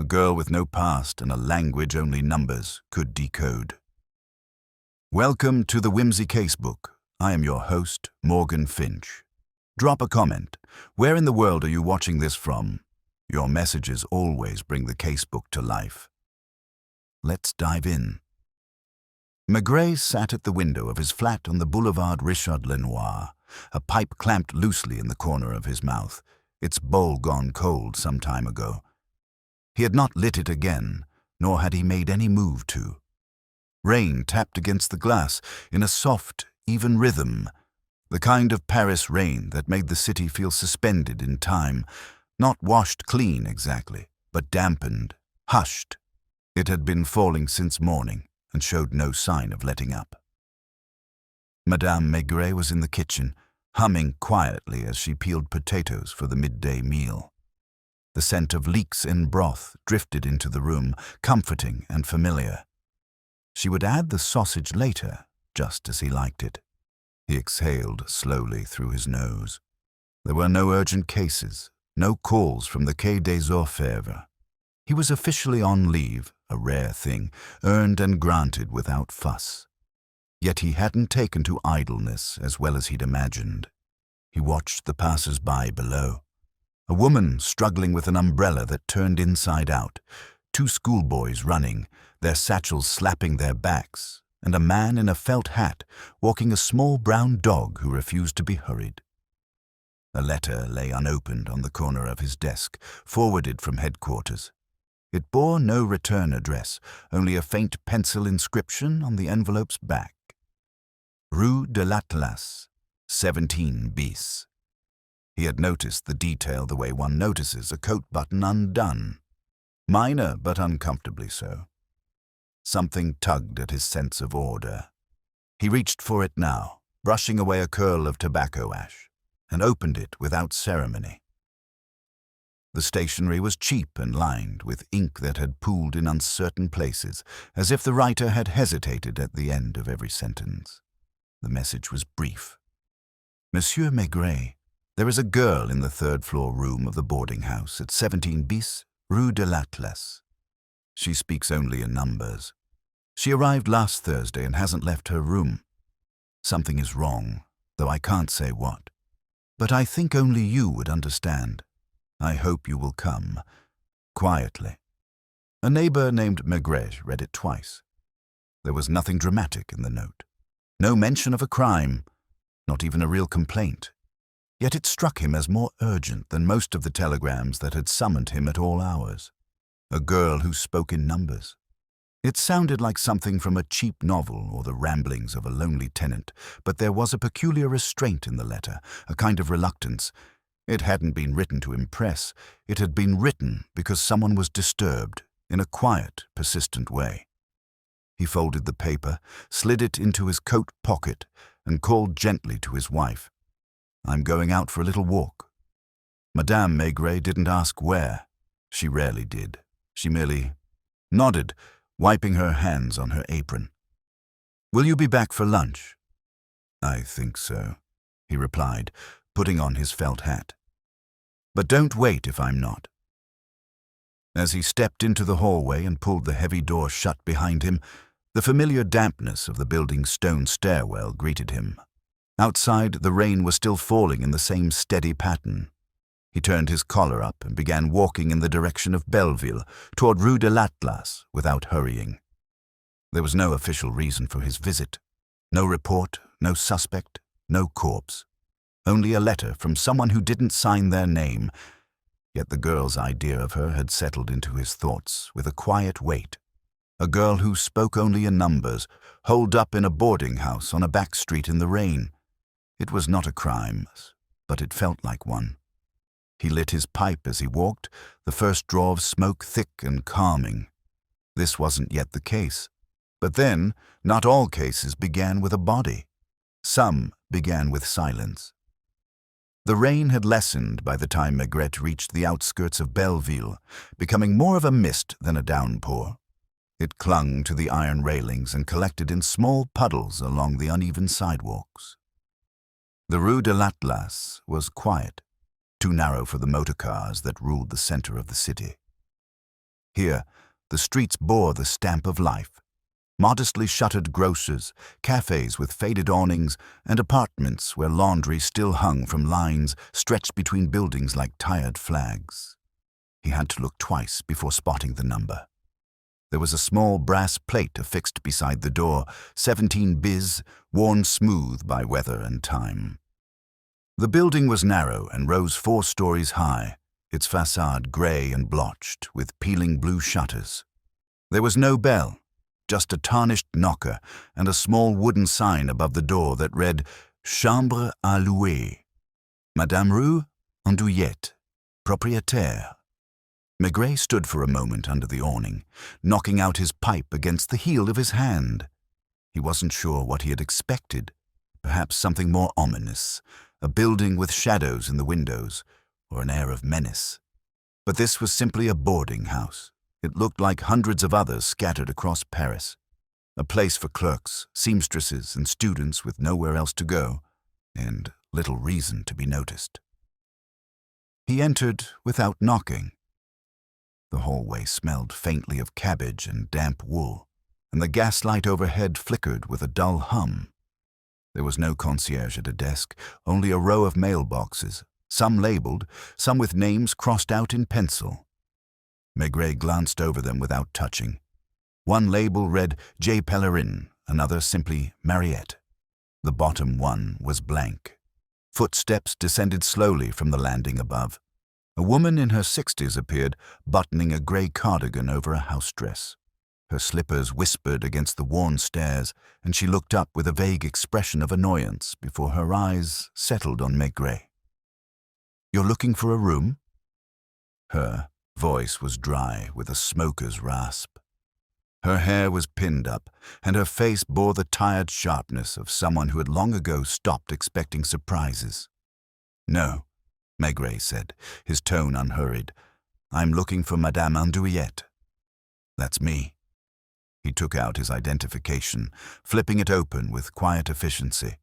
A girl with no past and a language only numbers could decode. Welcome to the Whimsy Casebook. I am your host, Morgan Finch. Drop a comment. Where in the world are you watching this from? Your messages always bring the casebook to life. Let's dive in. Maigret sat at the window of his flat on the boulevard Richard Lenoir, a pipe clamped loosely in the corner of his mouth, its bowl gone cold some time ago. He had not lit it again, nor had he made any move to. Rain tapped against the glass in a soft, even rhythm, the kind of Paris rain that made the city feel suspended in time, not washed clean exactly, but dampened, hushed. It had been falling since morning and showed no sign of letting up. Madame Maigret was in the kitchen, humming quietly as she peeled potatoes for the midday meal. The scent of leeks in broth drifted into the room, comforting and familiar. She would add the sausage later, just as he liked it. He exhaled slowly through his nose. There were no urgent cases, no calls from the Quai des Orfèvres. He was officially on leave, a rare thing, earned and granted without fuss. Yet he hadn't taken to idleness as well as he'd imagined. He watched the passers-by below. A woman struggling with an umbrella that turned inside out, two schoolboys running, their satchels slapping their backs, and a man in a felt hat walking a small brown dog who refused to be hurried. A letter lay unopened on the corner of his desk, forwarded from headquarters. It bore no return address, only a faint pencil inscription on the envelope's back. Rue de l'Atlas, 17 bis. He had noticed the detail the way one notices a coat button undone. Minor, but uncomfortably so. Something tugged at his sense of order. He reached for it now, brushing away a curl of tobacco ash, and opened it without ceremony. The stationery was cheap and lined with ink that had pooled in uncertain places, as if the writer had hesitated at the end of every sentence. The message was brief. Monsieur Maigret, there is a girl in the third-floor room of the boarding house at 17 bis, Rue de l'Atlas. She speaks only in numbers. She arrived last Thursday and hasn't left her room. Something is wrong, though I can't say what. But I think only you would understand. I hope you will come. Quietly. A neighbor named Maigret read it twice. There was nothing dramatic in the note. No mention of a crime, not even a real complaint. Yet it struck him as more urgent than most of the telegrams that had summoned him at all hours. A girl who spoke in numbers. It sounded like something from a cheap novel or the ramblings of a lonely tenant, but there was a peculiar restraint in the letter, a kind of reluctance. It hadn't been written to impress. It had been written because someone was disturbed, in a quiet, persistent way. He folded the paper, slid it into his coat pocket, and called gently to his wife. I'm going out for a little walk. Madame Maigret didn't ask where. She rarely did. She merely nodded, wiping her hands on her apron. Will you be back for lunch? I think so, he replied, putting on his felt hat. But don't wait if I'm not. As he stepped into the hallway and pulled the heavy door shut behind him, the familiar dampness of the building's stone stairwell greeted him. Outside, the rain was still falling in the same steady pattern. He turned his collar up and began walking in the direction of Belleville, toward Rue de l'Atlas, without hurrying. There was no official reason for his visit. No report, no suspect, no corpse. Only a letter from someone who didn't sign their name. Yet the girl's idea of her had settled into his thoughts with a quiet weight. A girl who spoke only in numbers, holed up in a boarding house on a back street in the rain. It was not a crime, but it felt like one. He lit his pipe as he walked, the first draw of smoke thick and calming. This wasn't yet the case. But then, not all cases began with a body. Some began with silence. The rain had lessened by the time Maigret reached the outskirts of Belleville, becoming more of a mist than a downpour. It clung to the iron railings and collected in small puddles along the uneven sidewalks. The Rue de l'Atlas was quiet, too narrow for the motor cars that ruled the center of the city. Here, the streets bore the stamp of life. Modestly shuttered grocers, cafés with faded awnings, and apartments where laundry still hung from lines stretched between buildings like tired flags. He had to look twice before spotting the number. There was a small brass plate affixed beside the door, 17 bis, worn smooth by weather and time. The building was narrow and rose 4 stories high, its facade grey and blotched, with peeling blue shutters. There was no bell, just a tarnished knocker and a small wooden sign above the door that read, Chambre à louer. Madame Rue Andouillette, propriétaire. Maigret stood for a moment under the awning, knocking out his pipe against the heel of his hand. He wasn't sure what he had expected. Perhaps something more ominous, a building with shadows in the windows, or an air of menace. But this was simply a boarding house. It looked like hundreds of others scattered across Paris. A place for clerks, seamstresses, and students with nowhere else to go, and little reason to be noticed. He entered without knocking. The hallway smelled faintly of cabbage and damp wool, and the gaslight overhead flickered with a dull hum. There was no concierge at a desk, only a row of mailboxes, some labeled, some with names crossed out in pencil. Maigret glanced over them without touching. One label read J. Pellerin, another simply Mariette. The bottom one was blank. Footsteps descended slowly from the landing above. A woman in her 60s appeared, buttoning a grey cardigan over a house dress. Her slippers whispered against the worn stairs, and she looked up with a vague expression of annoyance before her eyes settled on Maigret. "You're looking for a room?" Her voice was dry with a smoker's rasp. Her hair was pinned up, and her face bore the tired sharpness of someone who had long ago stopped expecting surprises. "No," Maigret said, his tone unhurried. "I'm looking for Madame Andouillette." "That's me." He took out his identification, flipping it open with quiet efficiency.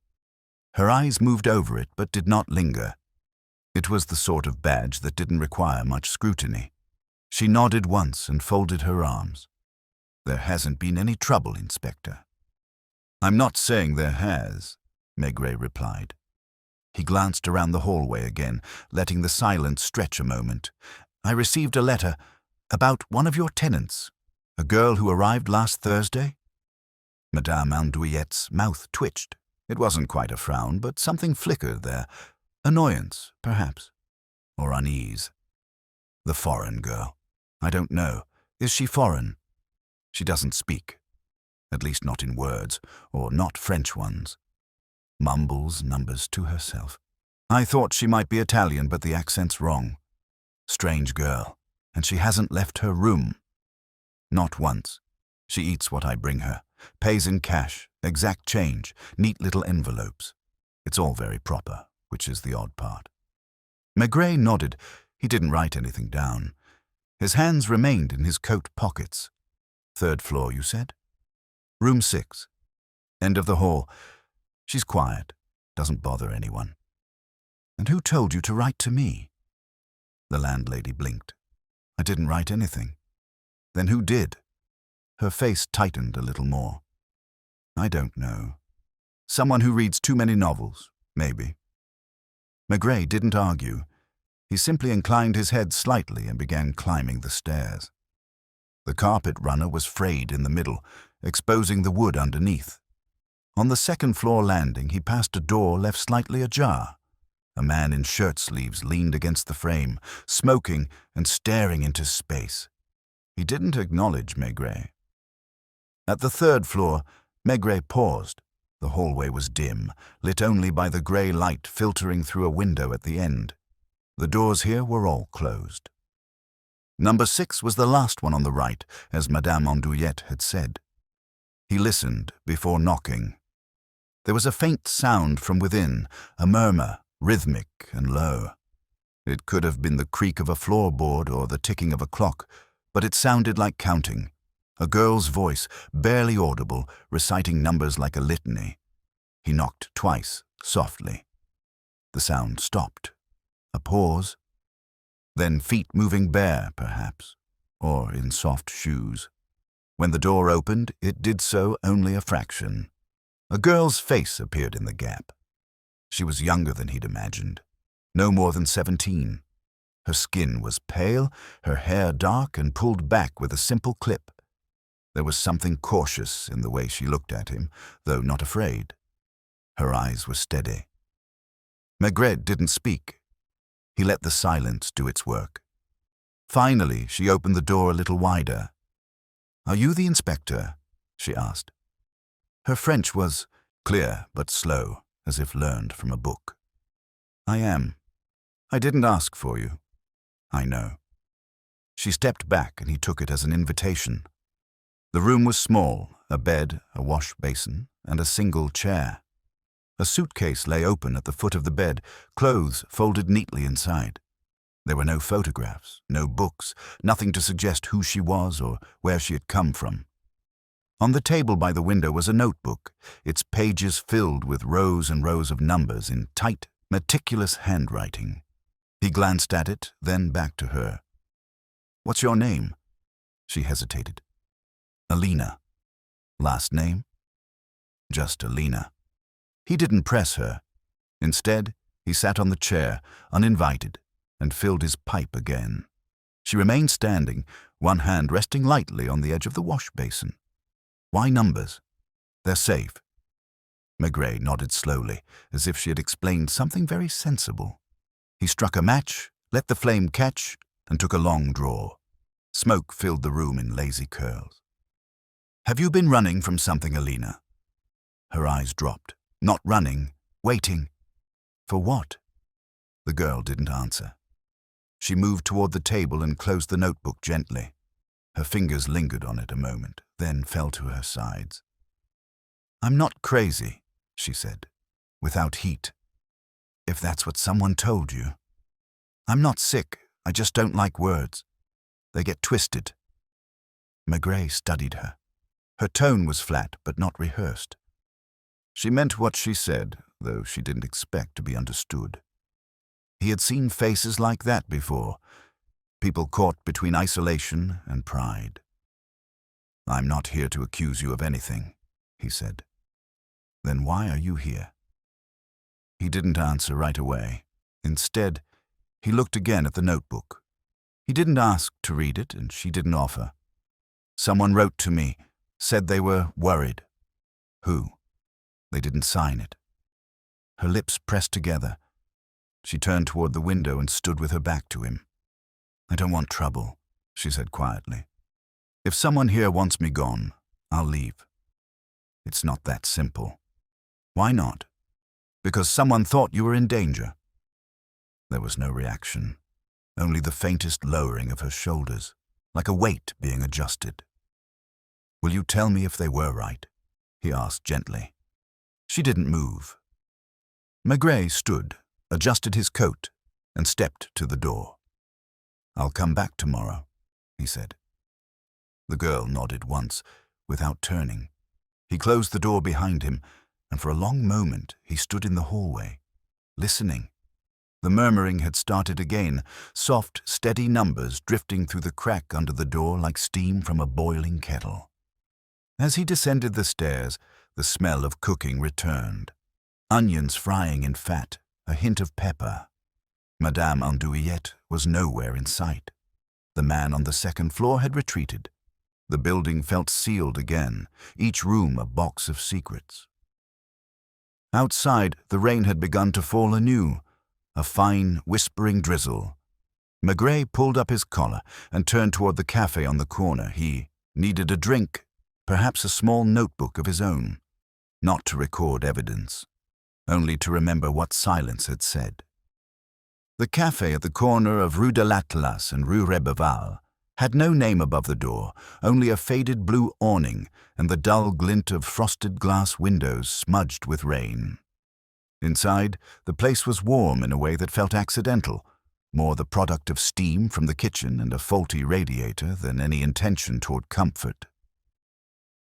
Her eyes moved over it but did not linger. It was the sort of badge that didn't require much scrutiny. She nodded once and folded her arms. "There hasn't been any trouble, Inspector." "I'm not saying there has," Maigret replied. He glanced around the hallway again, letting the silence stretch a moment. "I received a letter about one of your tenants, a girl who arrived last Thursday." Madame Andouillette's mouth twitched. It wasn't quite a frown, but something flickered there. Annoyance, perhaps, or unease. "The foreign girl. I don't know. Is she foreign?" "She doesn't speak. At least not in words, or not French ones." Mumbles numbers to herself. "I thought she might be Italian, but the accent's wrong. Strange girl, and she hasn't left her room. Not once. She eats what I bring her, pays in cash, exact change, neat little envelopes. It's all very proper, which is the odd part." Maigret nodded. He didn't write anything down. His hands remained in his coat pockets. "3rd floor, you said?" "Room 6. End of the hall. She's quiet, doesn't bother anyone." "And who told you to write to me?" The landlady blinked. "I didn't write anything." "Then who did?" Her face tightened a little more. "I don't know. Someone who reads too many novels, maybe." Maigret didn't argue. He simply inclined his head slightly and began climbing the stairs. The carpet runner was frayed in the middle, exposing the wood underneath. On the 2nd floor landing, he passed a door left slightly ajar. A man in shirt sleeves leaned against the frame, smoking and staring into space. He didn't acknowledge Maigret. At the 3rd floor, Maigret paused. The hallway was dim, lit only by the grey light filtering through a window at the end. The doors here were all closed. Number 6 was the last one on the right, as Madame Andouillette had said. He listened before knocking. There was a faint sound from within, a murmur, rhythmic and low. It could have been the creak of a floorboard or the ticking of a clock, but it sounded like counting. A girl's voice, barely audible, reciting numbers like a litany. He knocked twice, softly. The sound stopped. A pause. Then feet moving bare, perhaps. or in soft shoes. When the door opened, it did so only a fraction. A girl's face appeared in the gap. She was younger than he'd imagined, no more than 17. Her skin was pale, her hair dark and pulled back with a simple clip. There was something cautious in the way she looked at him, though not afraid. Her eyes were steady. Maigret didn't speak. He let the silence do its work. Finally, she opened the door a little wider. "Are you the inspector?" she asked. Her French was clear but slow, as if learned from a book. "I am. I didn't ask for you." "I know." She stepped back and he took it as an invitation. The room was small, a bed, a wash basin, and a single chair. A suitcase lay open at the foot of the bed, clothes folded neatly inside. There were no photographs, no books, nothing to suggest who she was or where she had come from. On the table by the window was a notebook, its pages filled with rows and rows of numbers in tight, meticulous handwriting. He glanced at it, then back to her. "What's your name?" She hesitated. "Alina." "Last name?" "Just Alina." He didn't press her. Instead, he sat on the chair, uninvited, and filled his pipe again. She remained standing, one hand resting lightly on the edge of the wash basin. "Why numbers? They're safe." Maigret nodded slowly, as if she had explained something very sensible. He struck a match, let the flame catch, and took a long draw. Smoke filled the room in lazy curls. "Have you been running from something, Alina?" Her eyes dropped. "Not running, waiting." "For what?" The girl didn't answer. She moved toward the table and closed the notebook gently. Her fingers lingered on it a moment, then fell to her sides. "I'm not crazy," she said, without heat. "If that's what someone told you. I'm not sick, I just don't like words. They get twisted." Maigret studied her. Her tone was flat but not rehearsed. She meant what she said, though she didn't expect to be understood. He had seen faces like that before, people caught between isolation and pride. "I'm not here to accuse you of anything," he said. "Then why are you here?" He didn't answer right away. Instead, he looked again at the notebook. He didn't ask to read it, and she didn't offer. "Someone wrote to me, said they were worried." "Who?" "They didn't sign it." Her lips pressed together. She turned toward the window and stood with her back to him. "I don't want trouble," she said quietly. "If someone here wants me gone, I'll leave." "It's not that simple." "Why not?" "Because someone thought you were in danger." There was no reaction, only the faintest lowering of her shoulders, like a weight being adjusted. "Will you tell me if they were right?" he asked gently. She didn't move. Maigret stood, adjusted his coat, and stepped to the door. "I'll come back tomorrow," he said. The girl nodded once, without turning. He closed the door behind him, and for a long moment he stood in the hallway, listening. The murmuring had started again, soft, steady numbers drifting through the crack under the door like steam from a boiling kettle. As he descended the stairs, the smell of cooking returned. Onions frying in fat, a hint of pepper. Madame Andouillette was nowhere in sight. The man on the second floor had retreated. The building felt sealed again, each room a box of secrets. Outside, the rain had begun to fall anew, a fine, whispering drizzle. Maigret pulled up his collar and turned toward the café on the corner. He needed a drink, perhaps a small notebook of his own. Not to record evidence, only to remember what silence had said. The café at the corner of Rue de l'Atlas and Rue Rebeval had no name above the door, only a faded blue awning and the dull glint of frosted glass windows smudged with rain. Inside, the place was warm in a way that felt accidental, more the product of steam from the kitchen and a faulty radiator than any intention toward comfort.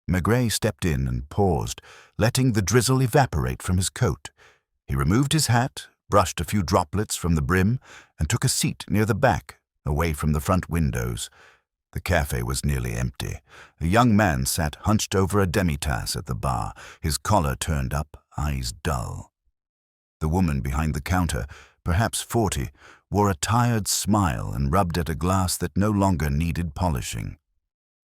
Maigret stepped in and paused, letting the drizzle evaporate from his coat. He removed his hat, brushed a few droplets from the brim, and took a seat near the back, away from the front windows. The cafe was nearly empty. A young man sat hunched over a demi-tasse at the bar, his collar turned up, eyes dull. The woman behind the counter, perhaps 40, wore a tired smile and rubbed at a glass that no longer needed polishing.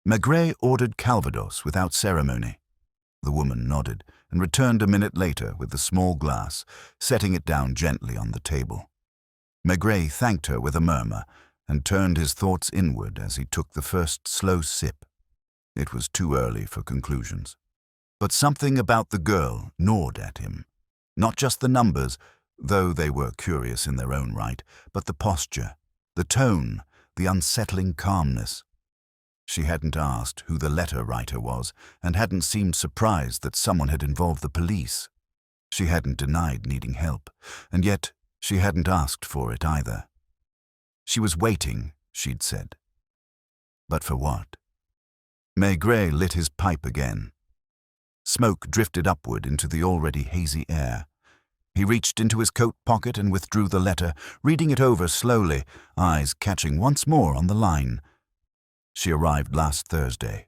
Maigret ordered Calvados without ceremony. The woman nodded and returned a minute later with the small glass, setting it down gently on the table. Maigret thanked her with a murmur and turned his thoughts inward as he took the first slow sip. It was too early for conclusions. But something about the girl gnawed at him. Not just the numbers, though they were curious in their own right, but the posture, the tone, the unsettling calmness. She hadn't asked who the letter writer was and hadn't seemed surprised that someone had involved the police. She hadn't denied needing help, and yet she hadn't asked for it either. She was waiting, she'd said. But for what? Maigret lit his pipe again. Smoke drifted upward into the already hazy air. He reached into his coat pocket and withdrew the letter, reading it over slowly, eyes catching once more on the line. She arrived last Thursday.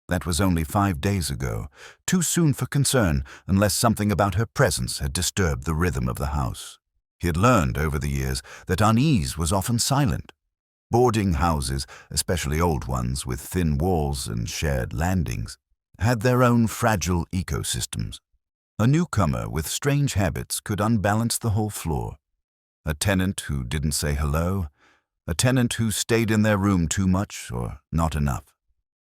That was only 5 days ago, too soon for concern unless something about her presence had disturbed the rhythm of the house. He had learned over the years that unease was often silent. Boarding houses, especially old ones with thin walls and shared landings, had their own fragile ecosystems. A newcomer with strange habits could unbalance the whole floor. A tenant who didn't say hello, a tenant who stayed in their room too much or not enough.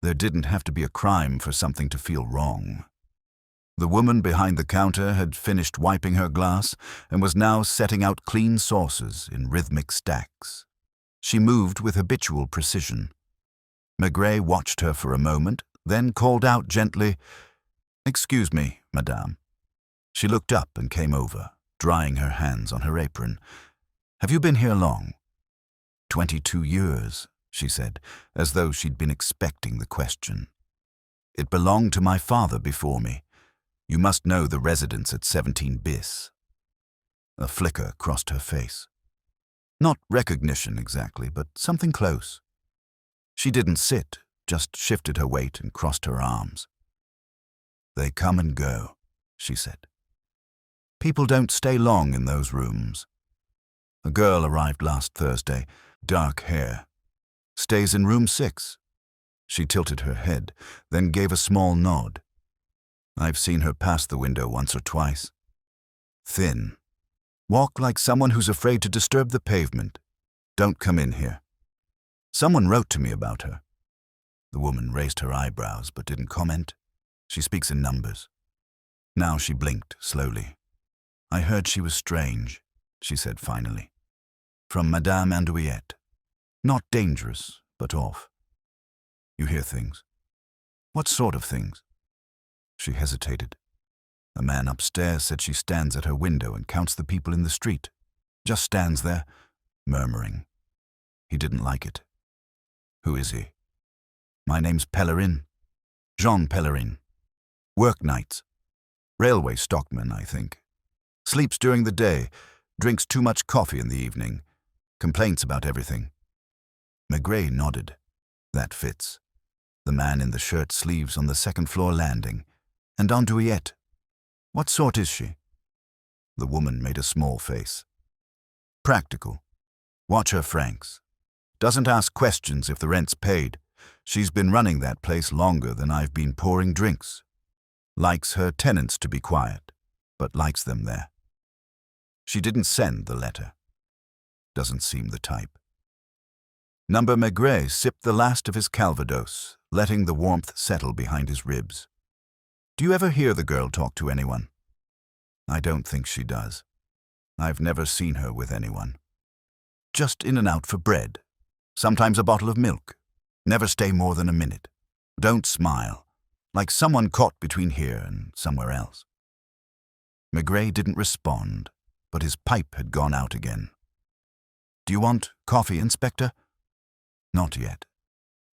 There didn't have to be a crime for something to feel wrong. The woman behind the counter had finished wiping her glass and was now setting out clean saucers in rhythmic stacks. She moved with habitual precision. Maigret watched her for a moment, then called out gently, "Excuse me, madame." She looked up and came over, drying her hands on her apron. "Have you been here long?" 22 years, she said, as though she'd been expecting the question. "It belonged to my father before me. You must know the residence at 17 bis. A flicker crossed her face. Not recognition exactly, but something close. She didn't sit, just shifted her weight and crossed her arms. "They come and go," she said. "People don't stay long in those rooms. A girl arrived last Thursday, dark hair. Stays in room 6. She tilted her head, then gave a small nod. I've seen her pass the window once or twice. Thin. Walk like someone who's afraid to disturb the pavement. Don't come in here. Someone wrote to me about her." The woman raised her eyebrows but didn't comment. She speaks in numbers. Now she blinked slowly. "I heard she was strange," she said finally. "From Madame Andouillette. Not dangerous, but off. You hear things. What sort of things?" She hesitated. A man upstairs said she stands at her window and counts the people in the street. Just stands there, murmuring. He didn't like it. "Who is he?" "My name's Pellerin. Jean Pellerin. Work nights. Railway stockman, I think. Sleeps during the day, drinks too much coffee in the evening. Complaints about everything." Maigret nodded. "That fits. The man in the shirt sleeves on the second-floor landing. And Andouillette. What sort is she?" The woman made a small face. "Practical. Watch her francs. Doesn't ask questions if the rent's paid. She's been running that place longer than I've been pouring drinks. Likes her tenants to be quiet, but likes them there. She didn't send the letter. Doesn't seem the type." Number Maigret sipped the last of his Calvados, letting the warmth settle behind his ribs. "Do you ever hear the girl talk to anyone?" "I don't think she does. I've never seen her with anyone. Just in and out for bread. Sometimes a bottle of milk. Never stay more than a minute. Don't smile. Like someone caught between here and somewhere else." Maigret didn't respond, but his pipe had gone out again. "Do you want coffee, Inspector?" "Not yet."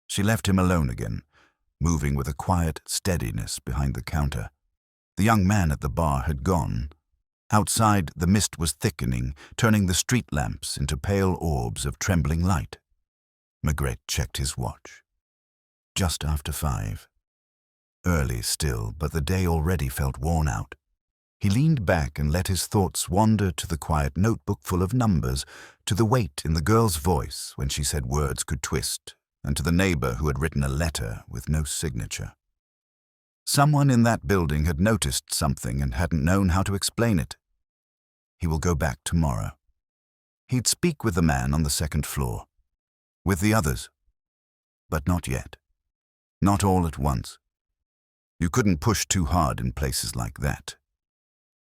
She left him alone again, moving with a quiet steadiness behind the counter. The young man at the bar had gone. Outside, the mist was thickening, turning the street lamps into pale orbs of trembling light. Maigret checked his watch. just after 5. Early still, but the day already felt worn out. He leaned back and let his thoughts wander to the quiet notebook full of numbers, to the weight in the girl's voice when she said words could twist, and to the neighbor who had written a letter with no signature. Someone in that building had noticed something and hadn't known how to explain it. He will go back tomorrow. He'd speak with the man on the 2nd floor. With the others. But not yet. Not all at once. You couldn't push too hard in places like that.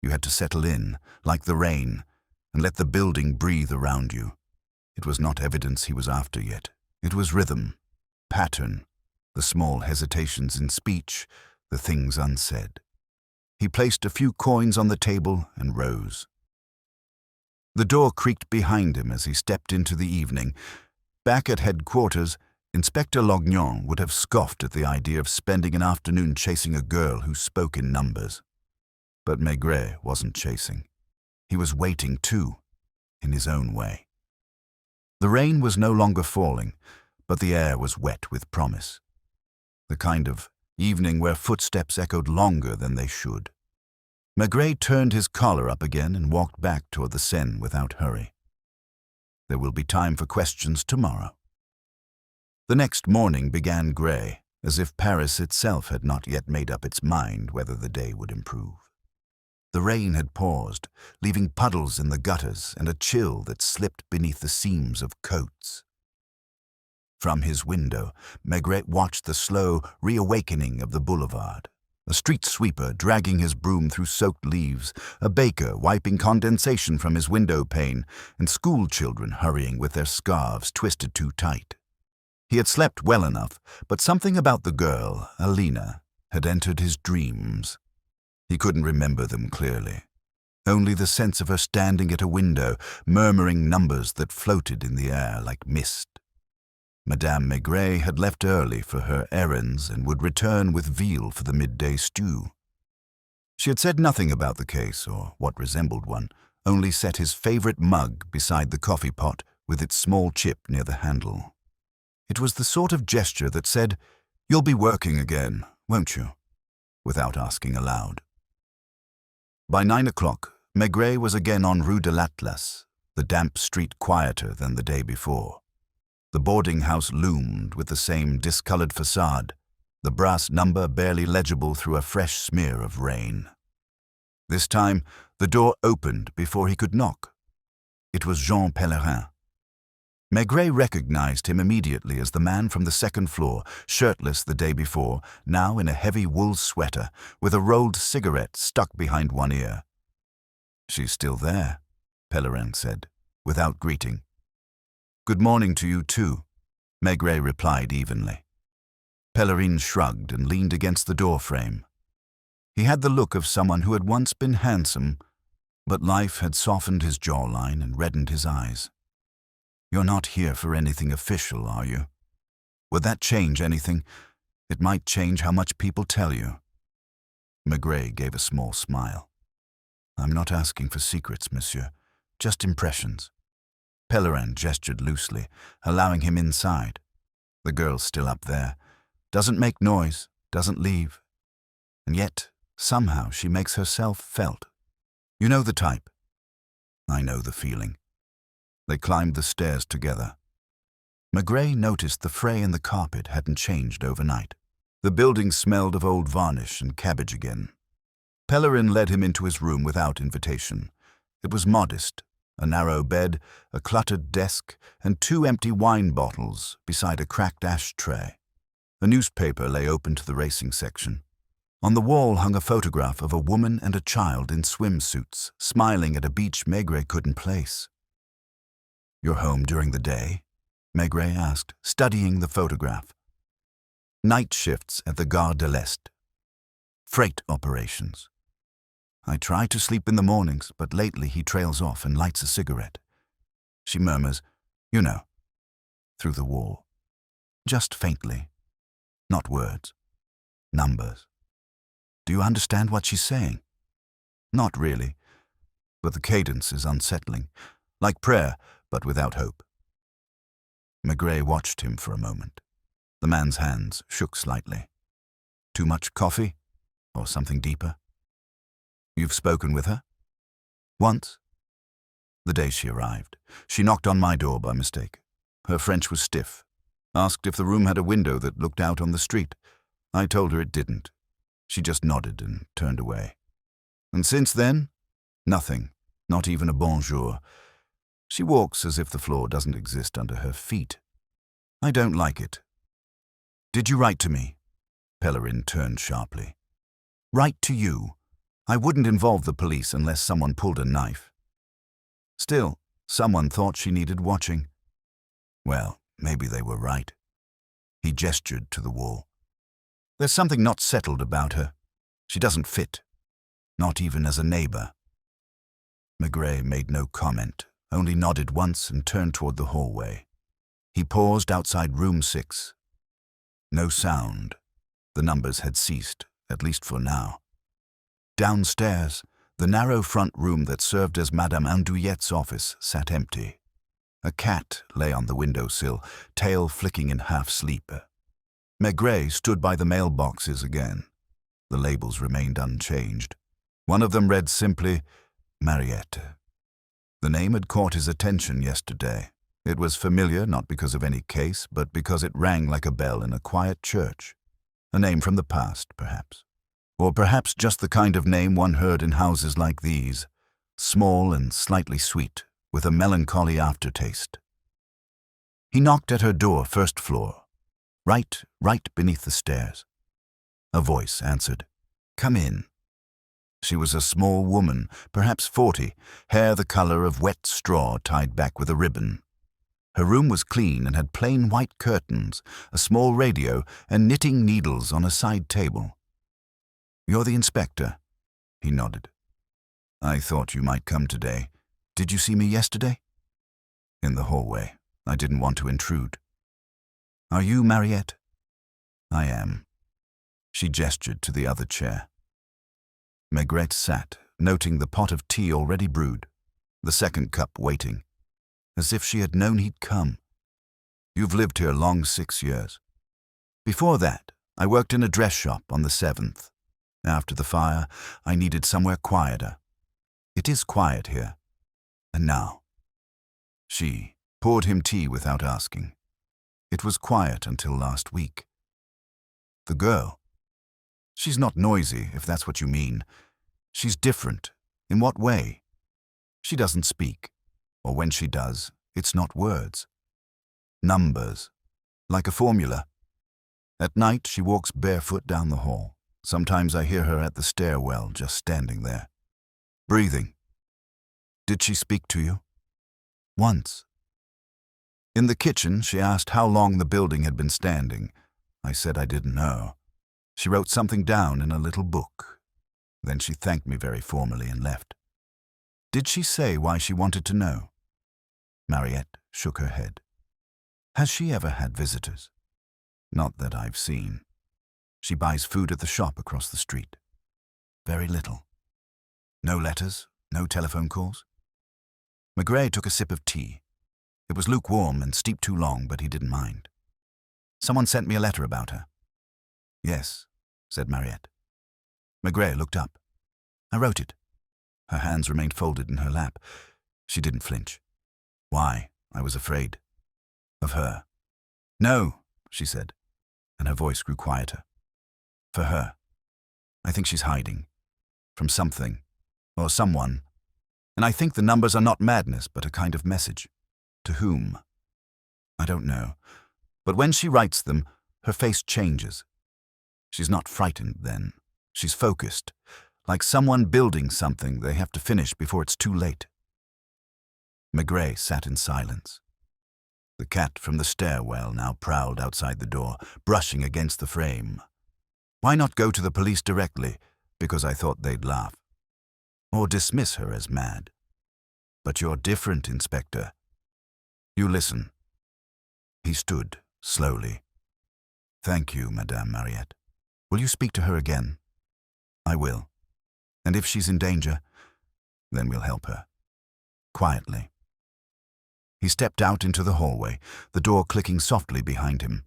You had to settle in, like the rain, and let the building breathe around you. It was not evidence he was after yet. It was rhythm, pattern, the small hesitations in speech, the things unsaid. He placed a few coins on the table and rose. The door creaked behind him as he stepped into the evening. Back at headquarters, Inspector Lognon would have scoffed at the idea of spending an afternoon chasing a girl who spoke in numbers. But Maigret wasn't chasing. He was waiting too, in his own way. The rain was no longer falling, but the air was wet with promise. The kind of evening where footsteps echoed longer than they should. Maigret turned his collar up again and walked back toward the Seine without hurry. There will be time for questions tomorrow. The next morning began grey, as if Paris itself had not yet made up its mind whether the day would improve. The rain had paused, leaving puddles in the gutters and a chill that slipped beneath the seams of coats. From his window, Maigret watched the slow reawakening of the boulevard. A street sweeper dragging his broom through soaked leaves, a baker wiping condensation from his window pane, and school children hurrying with their scarves twisted too tight. He had slept well enough, but something about the girl, Alina, had entered his dreams. He couldn't remember them clearly. Only the sense of her standing at a window, murmuring numbers that floated in the air like mist. Madame Maigret had left early for her errands and would return with veal for the midday stew. She had said nothing about the case, or what resembled one, only set his favorite mug beside the coffee pot with its small chip near the handle. It was the sort of gesture that said, "You'll be working again, won't you?" without asking aloud. By 9 o'clock, Maigret was again on Rue de l'Atlas, the damp street quieter than the day before. The boarding house loomed with the same discolored facade, the brass number barely legible through a fresh smear of rain. This time, the door opened before he could knock. It was Jean Pellerin. Maigret recognized him immediately as the man from the 2nd floor, shirtless the day before, now in a heavy wool sweater, with a rolled cigarette stuck behind one ear. "She's still there," Pellerin said, without greeting. "Good morning to you too," Maigret replied evenly. Pellerin shrugged and leaned against the door frame. He had the look of someone who had once been handsome, but life had softened his jawline and reddened his eyes. "You're not here for anything official, are you? Would that change anything? It might change how much people tell you." Maigret gave a small smile. "I'm not asking for secrets, monsieur, just impressions." Pellerin gestured loosely, allowing him inside. The girl's still up there. Doesn't make noise, doesn't leave. And yet, somehow she makes herself felt. You know the type. I know the feeling. They climbed the stairs together. Maigret noticed the fray in the carpet hadn't changed overnight. The building smelled of old varnish and cabbage again. Pellerin led him into his room without invitation. It was modest, a narrow bed, a cluttered desk, and 2 empty wine bottles beside a cracked ashtray. A newspaper lay open to the racing section. On the wall hung a photograph of a woman and a child in swimsuits, smiling at a beach Maigret couldn't place. "You're home during the day?" Maigret asked, studying the photograph. "Night shifts at the Gare de l'Est. Freight operations. I try to sleep in the mornings, but lately he trails off and lights a cigarette." She murmurs, "You know," through the wall. Just faintly. Not words. Numbers. Do you understand what she's saying? Not really, but the cadence is unsettling, like prayer, but without hope. Maigret watched him for a moment. The man's hands shook slightly. Too much coffee? Or something deeper? You've spoken with her? Once? The day she arrived. She knocked on my door by mistake. Her French was stiff. Asked if the room had a window that looked out on the street. I told her it didn't. She just nodded and turned away. And since then, nothing, not even a bonjour. She walks as if the floor doesn't exist under her feet. I don't like it. Did you write to me? Pellerin turned sharply. Write to you? I wouldn't involve the police unless someone pulled a knife. Still, someone thought she needed watching. Well, maybe they were right. He gestured to the wall. There's something not settled about her. She doesn't fit. Not even as a neighbor. Maigret made no comment, only nodded once and turned toward the hallway. He paused outside room 6. No sound. The numbers had ceased, at least for now. Downstairs, the narrow front room that served as Madame Andouillette's office sat empty. A cat lay on the windowsill, tail flicking in half-sleep. Maigret stood by the mailboxes again. The labels remained unchanged. One of them read simply, Mariette. The name had caught his attention yesterday. It was familiar not because of any case, but because it rang like a bell in a quiet church. A name from the past, perhaps. Or perhaps just the kind of name one heard in houses like these, small and slightly sweet, with a melancholy aftertaste. He knocked at her door, first floor, right beneath the stairs. A voice answered, Come in. She was a small woman, perhaps 40, hair the color of wet straw tied back with a ribbon. Her room was clean and had plain white curtains, a small radio, and knitting needles on a side table. You're the inspector? He nodded. I thought you might come today. Did you see me yesterday? In the hallway. I didn't want to intrude. Are you Mariette? I am. She gestured to the other chair. Maigret sat, noting the pot of tea already brewed, the second cup waiting, as if she had known he'd come. You've lived here long 6 years. Before that, I worked in a dress shop on the 7th. After the fire, I needed somewhere quieter. It is quiet here. And now. She poured him tea without asking. It was quiet until last week. The girl. She's not noisy, if that's what you mean. She's different. In what way? She doesn't speak. Or when she does, it's not words. Numbers. Like a formula. At night, she walks barefoot down the hall. Sometimes I hear her at the stairwell, just standing there. Breathing. Did she speak to you? Once. In the kitchen, she asked how long the building had been standing. I said I didn't know. She wrote something down in a little book. Then she thanked me very formally and left. Did she say why she wanted to know? Mariette shook her head. Has she ever had visitors? Not that I've seen. She buys food at the shop across the street. Very little. No letters, no telephone calls. Maigret took a sip of tea. It was lukewarm and steeped too long, but he didn't mind. Someone sent me a letter about her. Yes, said Mariette. Maigret looked up. I wrote it. Her hands remained folded in her lap. She didn't flinch. Why? I was afraid. Of her. No, she said, and her voice grew quieter. For her. I think she's hiding. From something. Or someone. And I think the numbers are not madness, but a kind of message. To whom? I don't know. But when she writes them, her face changes. She's not frightened then. She's focused. Like someone building something they have to finish before it's too late. Maigret sat in silence. The cat from the stairwell now prowled outside the door, brushing against the frame. Why not go to the police directly, because I thought they'd laugh? Or dismiss her as mad? But you're different, Inspector. You listen. He stood, slowly. Thank you, Madame Mariette. Will you speak to her again? I will. And if she's in danger, then we'll help her. Quietly. He stepped out into the hallway, the door clicking softly behind him.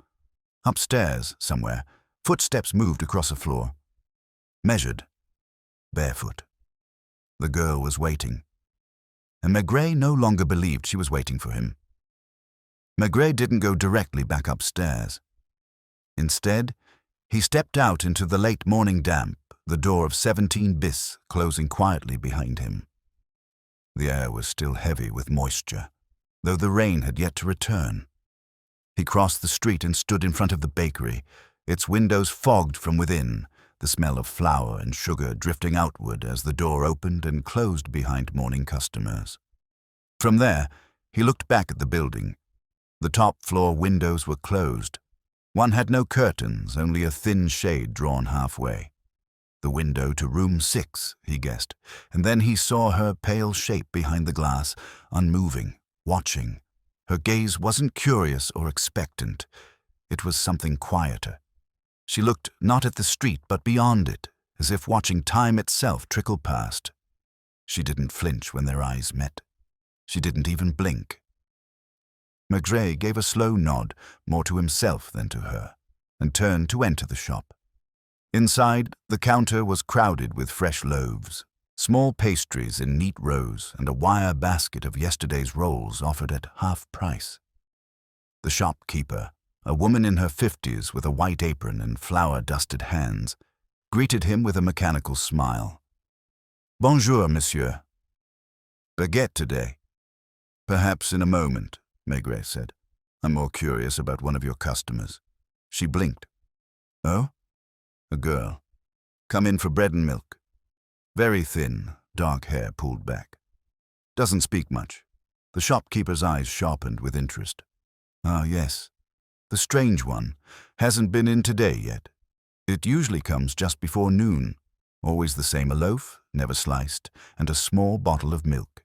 Upstairs, somewhere, footsteps moved across the floor. Measured. Barefoot. The girl was waiting. And Maigret no longer believed she was waiting for him. Maigret didn't go directly back upstairs. Instead, he stepped out into the late morning damp, the door of 17 bis closing quietly behind him. The air was still heavy with moisture, though the rain had yet to return. He crossed the street and stood in front of the bakery, its windows fogged from within, the smell of flour and sugar drifting outward as the door opened and closed behind morning customers. From there, he looked back at the building. The top-floor windows were closed. One had no curtains, only a thin shade drawn halfway. The window to room 6, he guessed, and then he saw her pale shape behind the glass, unmoving, watching. Her gaze wasn't curious or expectant. It was something quieter. She looked not at the street but beyond it, as if watching time itself trickle past. She didn't flinch when their eyes met. She didn't even blink. Maigret gave a slow nod, more to himself than to her, and turned to enter the shop. Inside, the counter was crowded with fresh loaves, small pastries in neat rows, and a wire basket of yesterday's rolls offered at half price. The shopkeeper, a woman in her 50s with a white apron and flour-dusted hands, greeted him with a mechanical smile. "Bonjour, monsieur. Baguette today?" "Perhaps in a moment," Maigret said. "I'm more curious about one of your customers." She blinked. "Oh?" "A girl. Come in for bread and milk. Very thin, dark hair pulled back. Doesn't speak much." The shopkeeper's eyes sharpened with interest. "Ah, yes. The strange one. Hasn't been in today yet. It usually comes just before noon. Always the same, a loaf, never sliced, and a small bottle of milk.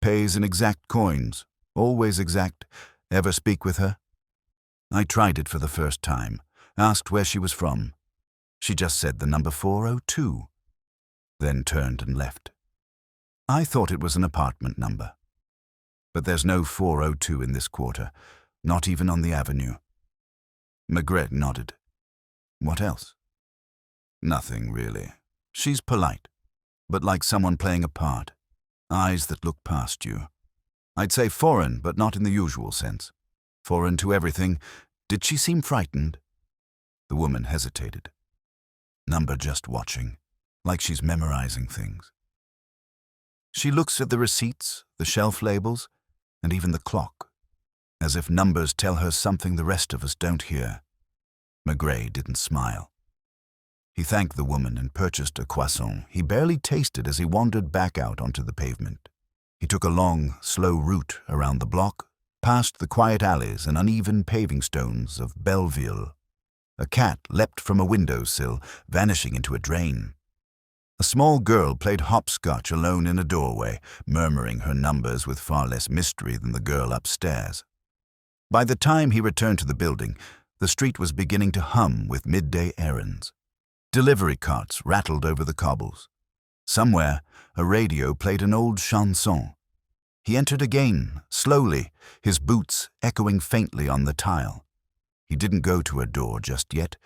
Pays in exact coins. Always exact. Ever speak with her?" "I tried it for the first time. Asked where she was from. She just said the number 402. Then turned and left. I thought it was an apartment number. But there's no 402 in this quarter, not even on the avenue." Maigret nodded. "What else?" "Nothing, really. She's polite, but like someone playing a part. Eyes that look past you. I'd say foreign, but not in the usual sense. Foreign to everything. Did she seem frightened?" The woman hesitated. "Number just watching, like she's memorizing things. She looks at the receipts, the shelf labels, and even the clock, as if numbers tell her something the rest of us don't hear." Maigret didn't smile. He thanked the woman and purchased a croissant he barely tasted as he wandered back out onto the pavement. He took a long, slow route around the block, past the quiet alleys and uneven paving stones of Belleville. A cat leapt from a windowsill, vanishing into a drain. A small girl played hopscotch alone in a doorway, murmuring her numbers with far less mystery than the girl upstairs. By the time he returned to the building, the street was beginning to hum with midday errands. Delivery carts rattled over the cobbles. Somewhere, a radio played an old chanson. He entered again, slowly, his boots echoing faintly on the tile. He didn't go to a door just yet.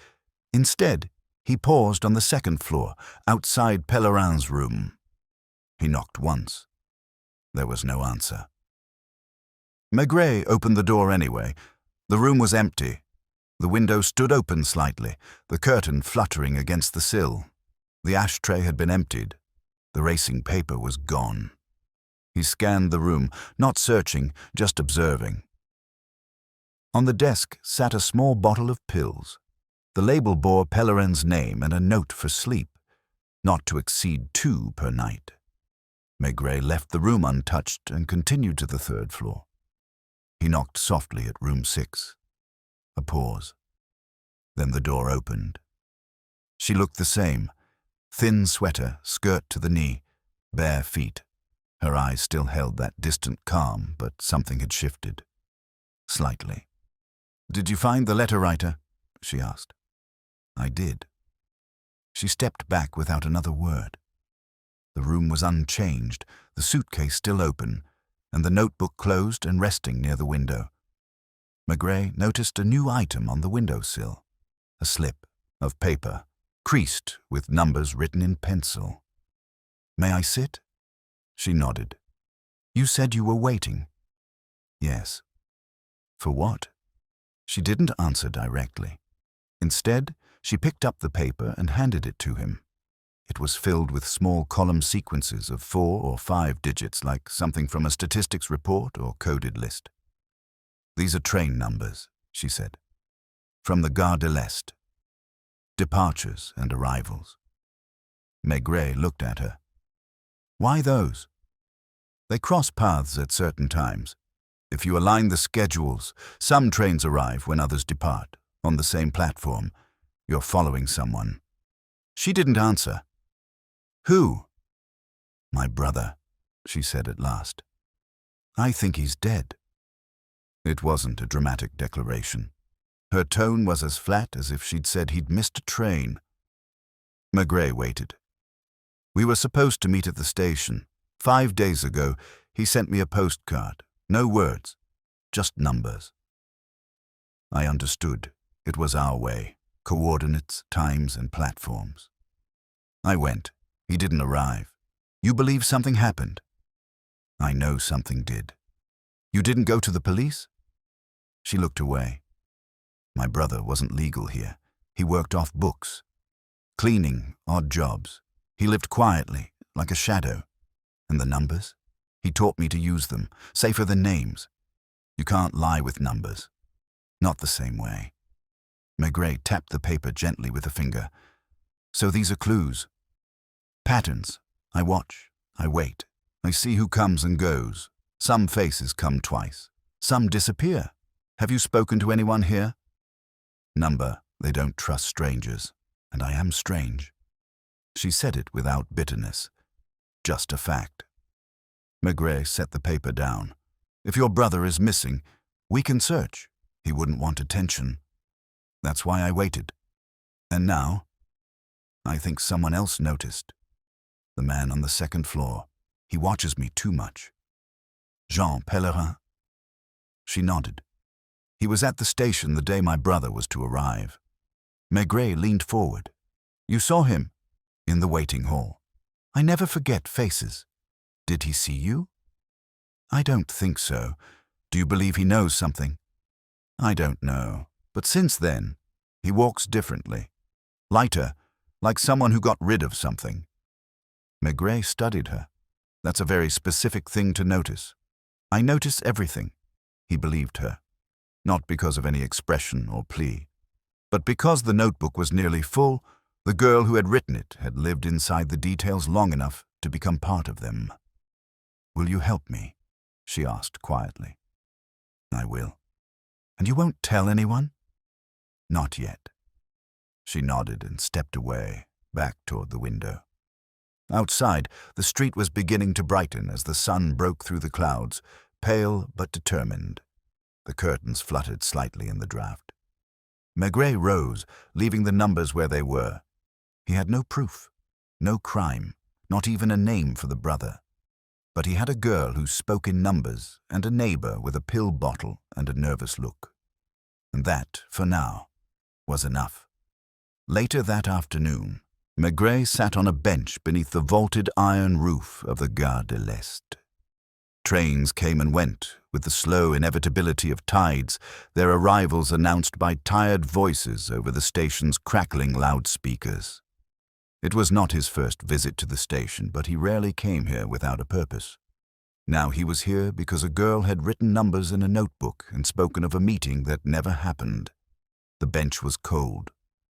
Instead, he paused on the second floor, outside Pellerin's room. He knocked once. There was no answer. Maigret opened the door anyway. The room was empty. The window stood open slightly, the curtain fluttering against the sill. The ashtray had been emptied. The racing paper was gone. He scanned the room, not searching, just observing. On the desk sat a small bottle of pills. The label bore Pellerin's name and a note for sleep, not to exceed 2 per night. Maigret left the room untouched and continued to the 3rd floor. He knocked softly at room 6. A pause. Then the door opened. She looked the same. Thin sweater, skirt to the knee, bare feet. Her eyes still held that distant calm, but something had shifted. Slightly. "Did you find the letter writer?" she asked. "I did." She stepped back without another word. The room was unchanged, the suitcase still open, and the notebook closed and resting near the window. Maigret noticed a new item on the windowsill, a slip of paper, creased with numbers written in pencil. "May I sit?" She nodded. "You said you were waiting." "Yes." "For what?" She didn't answer directly. Instead, she picked up the paper and handed it to him. It was filled with small column sequences of 4 or 5 digits, like something from a statistics report or coded list. "These are train numbers," she said. "From the Gare de l'Est. Departures and arrivals." Maigret looked at her. "Why those?" "They cross paths at certain times. If you align the schedules, some trains arrive when others depart, on the same platform. You're following someone." She didn't answer. "Who?" "My brother," she said at last. "I think he's dead." It wasn't a dramatic declaration. Her tone was as flat as if she'd said he'd missed a train. Maigret waited. "We were supposed to meet at the station. 5 days ago, he sent me a postcard. No words, just numbers." I understood. It was our way. Coordinates, times, and platforms. I went. He didn't arrive. "You believe something happened?" "I know something did." "You didn't go to the police?" She looked away. "My brother wasn't legal here. He worked off books. Cleaning, odd jobs. He lived quietly, like a shadow. And the numbers? He taught me to use them, safer than names. You can't lie with numbers. Not the same way." Maigret tapped the paper gently with a finger. "So these are clues. Patterns. I watch. I wait. I see who comes and goes. Some faces come twice. Some disappear. Have you spoken to anyone here?" "Number, they don't trust strangers. And I am strange." She said it without bitterness. Just a fact. Maigret set the paper down. "If your brother is missing, we can search. He wouldn't want attention. That's why I waited. And now, I think someone else noticed. The man on the 2nd floor. He watches me too much. Jean Pellerin." She nodded. "He was at the station the day my brother was to arrive." Maigret leaned forward. "You saw him?" "In the waiting hall. I never forget faces." "Did he see you?" "I don't think so. Do you believe he knows something?" "I don't know. But since then, he walks differently. Lighter, like someone who got rid of something." Maigret studied her. "That's a very specific thing to notice." "I notice everything." He believed her. Not because of any expression or plea, but because the notebook was nearly full. The girl who had written it had lived inside the details long enough to become part of them. "Will you help me?" she asked quietly. "I will." "And you won't tell anyone?" "Not yet." She nodded and stepped away, back toward the window. Outside, the street was beginning to brighten as the sun broke through the clouds, pale but determined. The curtains fluttered slightly in the draught. Maigret rose, leaving the numbers where they were. He had no proof, no crime, not even a name for the brother. But he had a girl who spoke in numbers and a neighbor with a pill bottle and a nervous look. And that, for now, was enough. Later that afternoon, Maigret sat on a bench beneath the vaulted iron roof of the Gare de l'Est. Trains came and went, with the slow inevitability of tides, their arrivals announced by tired voices over the station's crackling loudspeakers. It was not his first visit to the station, but he rarely came here without a purpose. Now he was here because a girl had written numbers in a notebook and spoken of a meeting that never happened. The bench was cold.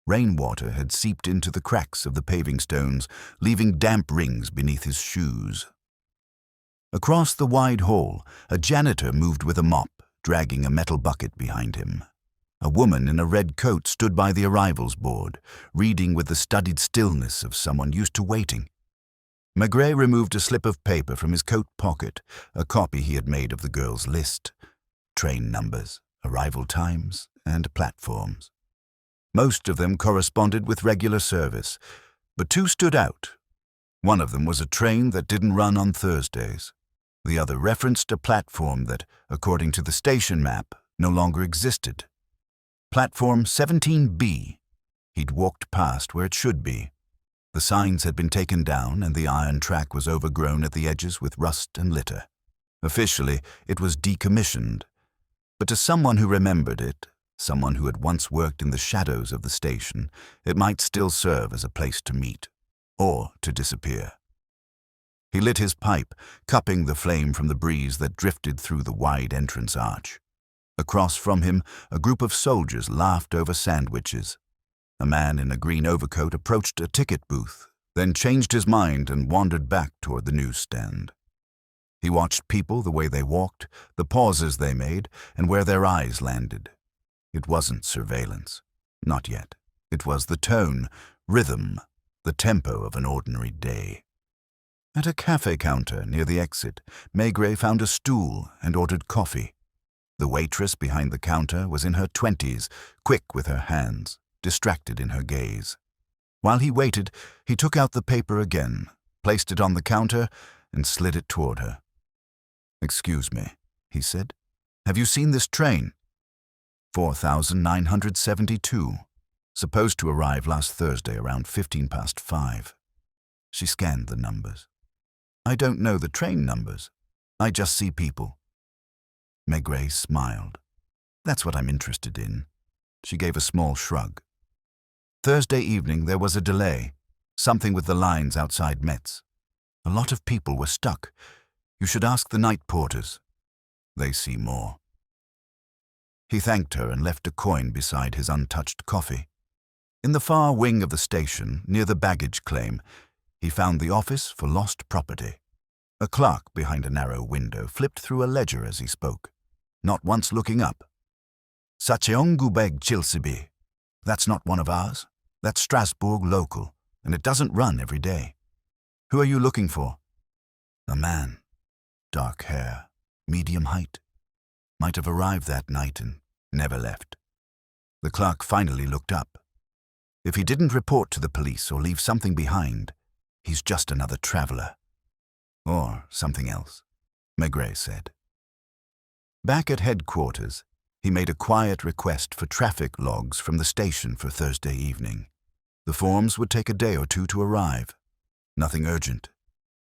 Rainwater had seeped into the cracks of the paving stones, leaving damp rings beneath his shoes. Across the wide hall, a janitor moved with a mop, dragging a metal bucket behind him. A woman in a red coat stood by the arrivals board, reading with the studied stillness of someone used to waiting. Maigret removed a slip of paper from his coat pocket, a copy he had made of the girl's list. Train numbers, arrival times, and platforms. Most of them corresponded with regular service, but 2 stood out. One of them was a train that didn't run on Thursdays. The other referenced a platform that, according to the station map, no longer existed. Platform 17B. He'd walked past where it should be. The signs had been taken down and the iron track was overgrown at the edges with rust and litter. Officially, it was decommissioned. But to someone who remembered it, someone who had once worked in the shadows of the station, it might still serve as a place to meet, or to disappear. He lit his pipe, cupping the flame from the breeze that drifted through the wide entrance arch. Across from him, a group of soldiers laughed over sandwiches. A man in a green overcoat approached a ticket booth, then changed his mind and wandered back toward the newsstand. He watched people the way they walked, the pauses they made, and where their eyes landed. It wasn't surveillance. Not yet. It was the tone, rhythm, the tempo of an ordinary day. At a café counter near the exit, Maigret found a stool and ordered coffee. The waitress behind the counter was in her 20s, quick with her hands, distracted in her gaze. While he waited, he took out the paper again, placed it on the counter, and slid it toward her. "Excuse me," he said. "Have you seen this train?" 4,972. Supposed to arrive last Thursday around 5:15. She scanned the numbers. "I don't know the train numbers. I just see people." Maigret smiled. "That's what I'm interested in." She gave a small shrug. Thursday evening there was a delay, something with the lines outside Metz. A lot of people were stuck. You should ask the night porters. They see more. He thanked her and left a coin beside his untouched coffee. In the far wing of the station, near the baggage claim, he found the office for lost property. A clerk behind a narrow window flipped through a ledger as he spoke, not once looking up. "Sacheongubeg Chilsibi. That's not one of ours. That's Strasbourg local, and it doesn't run every day. Who are you looking for?" "A man. Dark hair, medium height. Might have arrived that night and never left." The clerk finally looked up. "If he didn't report to the police or leave something behind, he's just another traveler." "Or something else," Maigret said. Back at headquarters, he made a quiet request for traffic logs from the station for Thursday evening. The forms would take a day or two to arrive. Nothing urgent,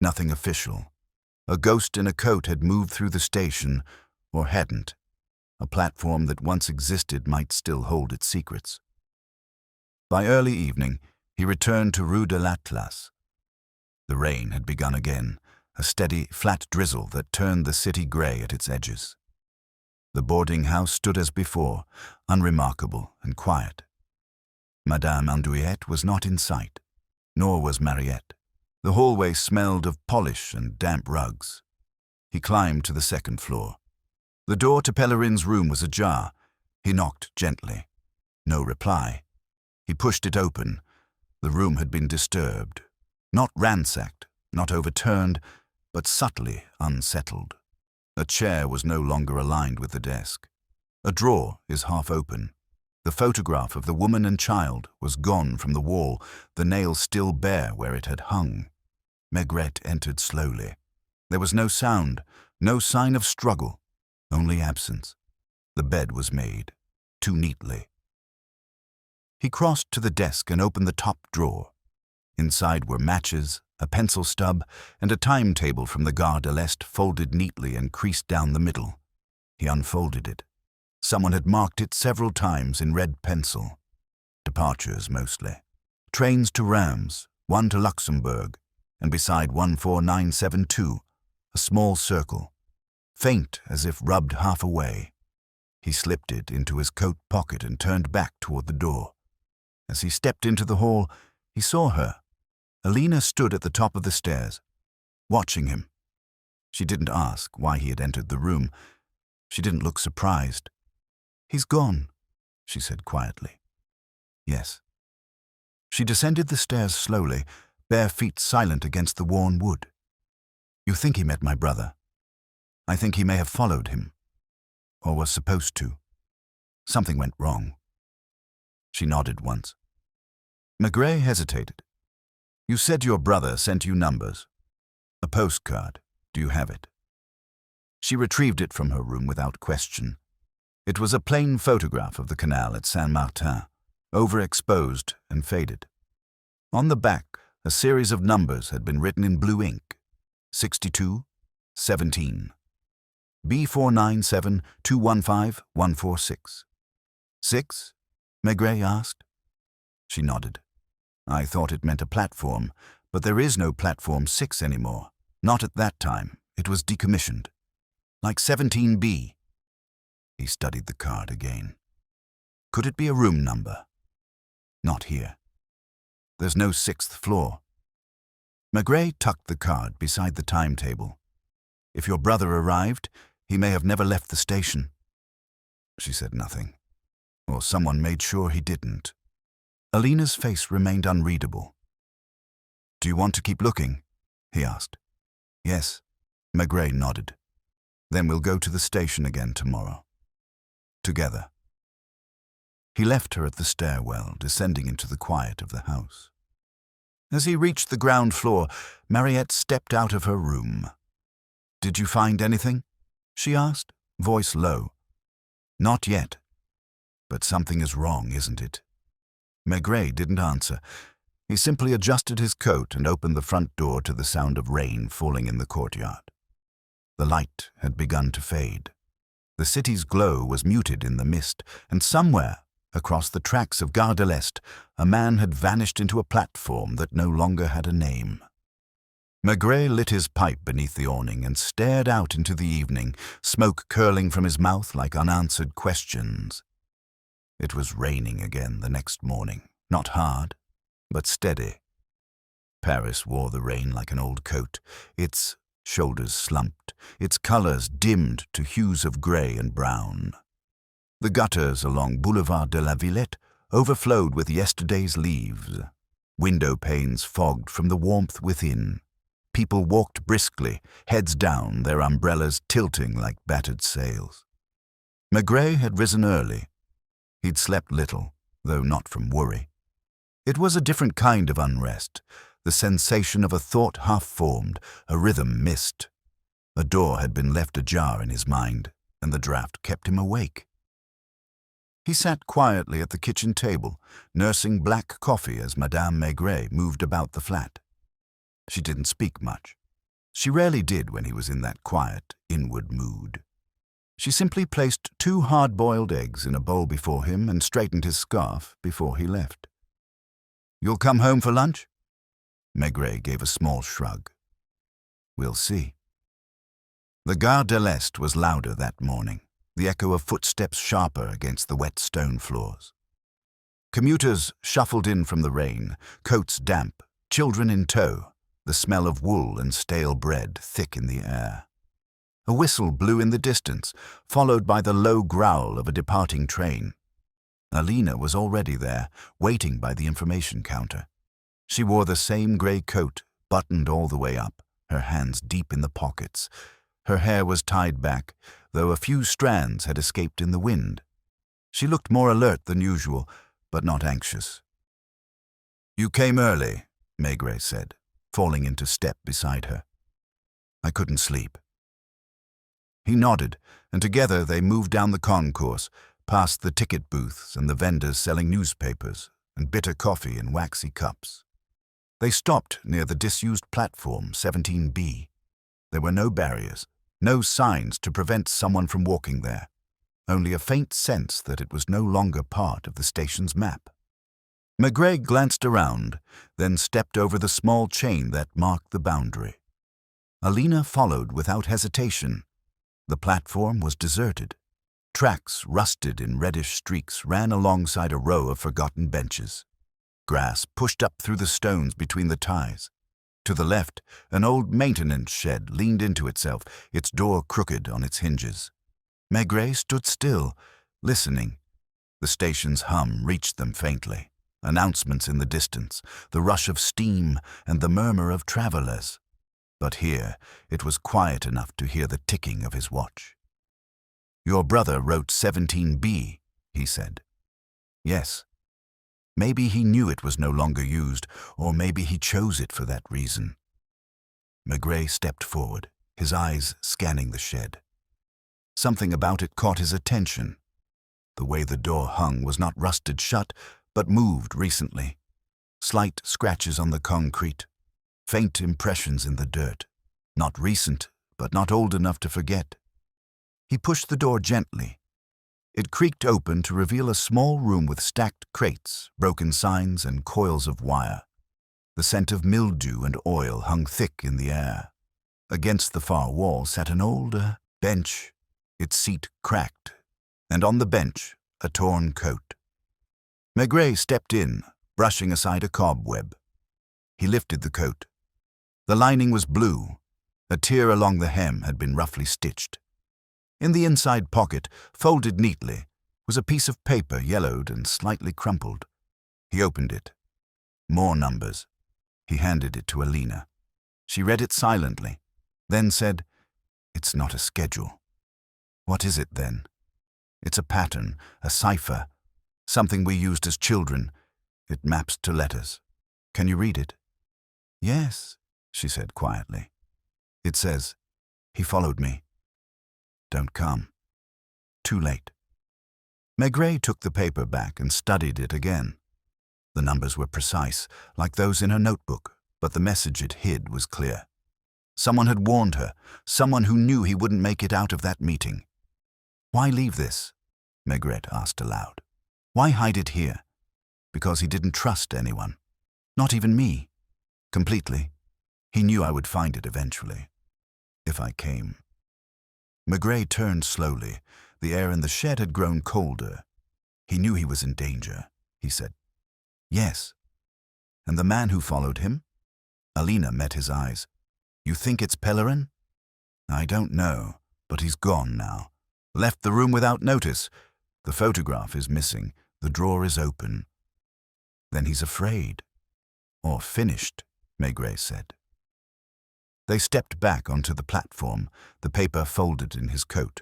nothing official. A ghost in a coat had moved through the station, or hadn't. A platform that once existed might still hold its secrets. By early evening, he returned to Rue de l'Atlas. The rain had begun again, a steady, flat drizzle that turned the city grey at its edges. The boarding house stood as before, unremarkable and quiet. Madame Andouillette was not in sight, nor was Mariette. The hallway smelled of polish and damp rugs. He climbed to the second floor. The door to Pellerin's room was ajar. He knocked gently. No reply. He pushed it open. The room had been disturbed. Not ransacked, not overturned, but subtly unsettled. A chair was no longer aligned with the desk. A drawer is half open. The photograph of the woman and child was gone from the wall, the nail still bare where it had hung. Maigret entered slowly. There was no sound, no sign of struggle, only absence. The bed was made, too neatly. He crossed to the desk and opened the top drawer. Inside were matches, a pencil stub, and a timetable from the Gare de l'Est folded neatly and creased down the middle. He unfolded it. Someone had marked it several times in red pencil. Departures, mostly. Trains to Reims, one to Luxembourg, and beside 14972, a small circle, faint as if rubbed half away. He slipped it into his coat pocket and turned back toward the door. As he stepped into the hall, he saw her. Alina stood at the top of the stairs, watching him. She didn't ask why he had entered the room. She didn't look surprised. "He's gone," she said quietly. "Yes." She descended the stairs slowly, bare feet silent against the worn wood. "You think he met my brother? I think he may have followed him, or was supposed to. Something went wrong." She nodded once. Maigret hesitated. "You said your brother sent you numbers. A postcard. Do you have it?" She retrieved it from her room without question. It was a plain photograph of the canal at Saint-Martin, overexposed and faded. On the back, a series of numbers had been written in blue ink: 62, 17. B497215-146. 6? Maigret asked. She nodded. I thought it meant a platform, but there is no platform 6 anymore. Not at that time. It was decommissioned. Like 17B. He studied the card again. Could it be a room number? Not here. There's no 6th floor. Maigret tucked the card beside the timetable. If your brother arrived, he may have never left the station. She said nothing. Or someone made sure he didn't. Alina's face remained unreadable. Do you want to keep looking? He asked. Yes. Maigret nodded. Then we'll go to the station again tomorrow. Together. He left her at the stairwell, descending into the quiet of the house. As he reached the ground floor, Mariette stepped out of her room. Did you find anything? She asked, voice low. Not yet. But something is wrong, isn't it? Maigret didn't answer. He simply adjusted his coat and opened the front door to the sound of rain falling in the courtyard. The light had begun to fade. The city's glow was muted in the mist, and somewhere, across the tracks of Gare de l'Est, a man had vanished into a platform that no longer had a name. Maigret lit his pipe beneath the awning and stared out into the evening, smoke curling from his mouth like unanswered questions. It was raining again the next morning, not hard, but steady. Paris wore the rain like an old coat, its shoulders slumped, its colors dimmed to hues of gray and brown. The gutters along Boulevard de la Villette overflowed with yesterday's leaves. Window panes fogged from the warmth within. People walked briskly, heads down, their umbrellas tilting like battered sails. Maigret had risen early. He'd slept little, though not from worry. It was a different kind of unrest, the sensation of a thought half-formed, a rhythm missed. A door had been left ajar in his mind, and the draught kept him awake. He sat quietly at the kitchen table, nursing black coffee as Madame Maigret moved about the flat. She didn't speak much. She rarely did when he was in that quiet, inward mood. She simply placed 2 hard-boiled eggs in a bowl before him and straightened his scarf before he left. You'll come home for lunch? Maigret gave a small shrug. We'll see. The Gare de l'Est was louder that morning, the echo of footsteps sharper against the wet stone floors. Commuters shuffled in from the rain, coats damp, children in tow, the smell of wool and stale bread thick in the air. A whistle blew in the distance, followed by the low growl of a departing train. Alina was already there, waiting by the information counter. She wore the same grey coat, buttoned all the way up, her hands deep in the pockets. Her hair was tied back, though a few strands had escaped in the wind. She looked more alert than usual, but not anxious. You came early, Maigret said, falling into step beside her. I couldn't sleep. He nodded, and together they moved down the concourse, past the ticket booths and the vendors selling newspapers and bitter coffee in waxy cups. They stopped near the disused platform 17B. There were no barriers, no signs to prevent someone from walking there, only a faint sense that it was no longer part of the station's map. Maigret glanced around, then stepped over the small chain that marked the boundary. Alina followed without hesitation. The platform was deserted. Tracks, rusted in reddish streaks, ran alongside a row of forgotten benches. Grass pushed up through the stones between the ties. To the left, an old maintenance shed leaned into itself, its door crooked on its hinges. Maigret stood still, listening. The station's hum reached them faintly. Announcements in the distance, the rush of steam, and the murmur of travelers. But here it was quiet enough to hear the ticking of his watch. Your brother wrote 17B, he said. Yes. Maybe he knew it was no longer used, or maybe he chose it for that reason. Maigret stepped forward, his eyes scanning the shed. Something about it caught his attention, The way the door hung was not rusted shut, but moved recently. Slight scratches on the concrete, faint impressions in the dirt. Not recent, but not old enough to forget. He pushed the door gently. It creaked open to reveal a small room with stacked crates, broken signs, and coils of wire. The scent of mildew and oil hung thick in the air. Against the far wall sat an old bench, its seat cracked, and on the bench a torn coat. Maigret stepped in, brushing aside a cobweb. He lifted the coat. The lining was blue. A tear along the hem had been roughly stitched. In the inside pocket, folded neatly, was a piece of paper yellowed and slightly crumpled. He opened it. More numbers. He handed it to Alina. She read it silently, then said, "It's not a schedule." "What is it, then?" "It's a pattern, a cipher, something we used as children. It maps to letters. Can you read it?" "Yes," she said quietly. "It says, 'He followed me. Don't come. Too late.'" Maigret took the paper back and studied it again. The numbers were precise, like those in her notebook, but the message it hid was clear. Someone had warned her, someone who knew he wouldn't make it out of that meeting. "Why leave this?" Maigret asked aloud. "Why hide it here?" "Because he didn't trust anyone. Not even me. Completely. He knew I would find it eventually. If I came." Maigret turned slowly. The air in the shed had grown colder. "He knew he was in danger," he said. "Yes." "And the man who followed him?" Alina met his eyes. "You think it's Pellerin?" "I don't know, but he's gone now. Left the room without notice. The photograph is missing. The drawer is open." "Then he's afraid." "Or finished," Maigret said. They stepped back onto the platform, the paper folded in his coat.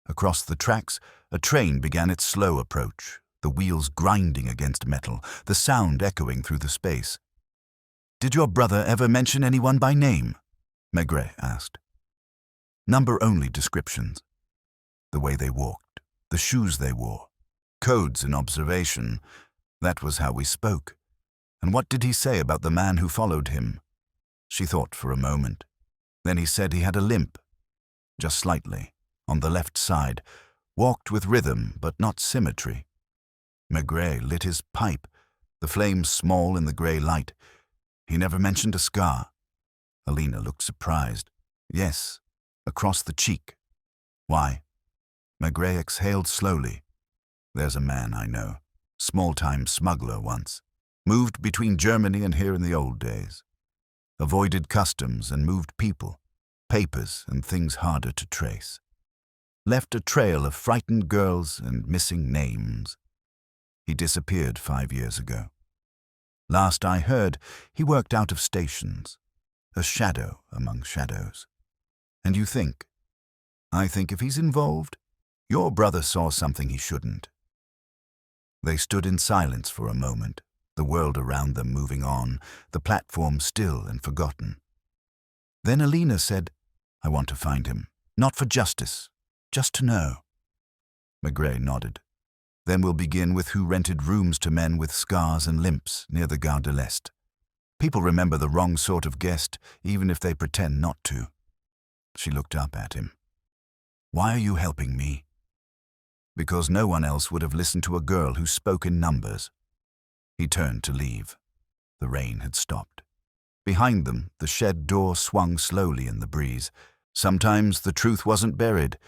Across the tracks, a train began its slow approach, the wheels grinding against metal, the sound echoing through the space. "Did your brother ever mention anyone by name?" Maigret asked. "Number-only descriptions. The way they walked, the shoes they wore, codes in observation. That was how we spoke." "And what did he say about the man who followed him?" She thought for a moment. Then he said he had a limp, just slightly, on the left side, walked with rhythm but not symmetry. Maigret lit his pipe, the flames small in the grey light. "He never mentioned a scar." Alina looked surprised. "Yes, across the cheek." "Why?" Maigret exhaled slowly. "There's a man I know, small-time smuggler once. Moved between Germany and here in the old days. Avoided customs and moved people, papers and things harder to trace. Left a trail of frightened girls and missing names. He disappeared 5 years ago. Last I heard, he worked out of stations, a shadow among shadows. And you think? I think if he's involved, your brother saw something he shouldn't." They stood in silence for a moment, the world around them moving on, the platform still and forgotten. Then Alina said, "I want to find him, not for justice, just to know." Maigret nodded. "Then we'll begin with who rented rooms to men with scars and limps near the Gare de l'Est. People remember the wrong sort of guest, even if they pretend not to." She looked up at him. "Why are you helping me?" "Because no one else would have listened to a girl who spoke in numbers." He turned to leave. The rain had stopped. Behind them, the shed door swung slowly in the breeze. Sometimes the truth wasn't buried.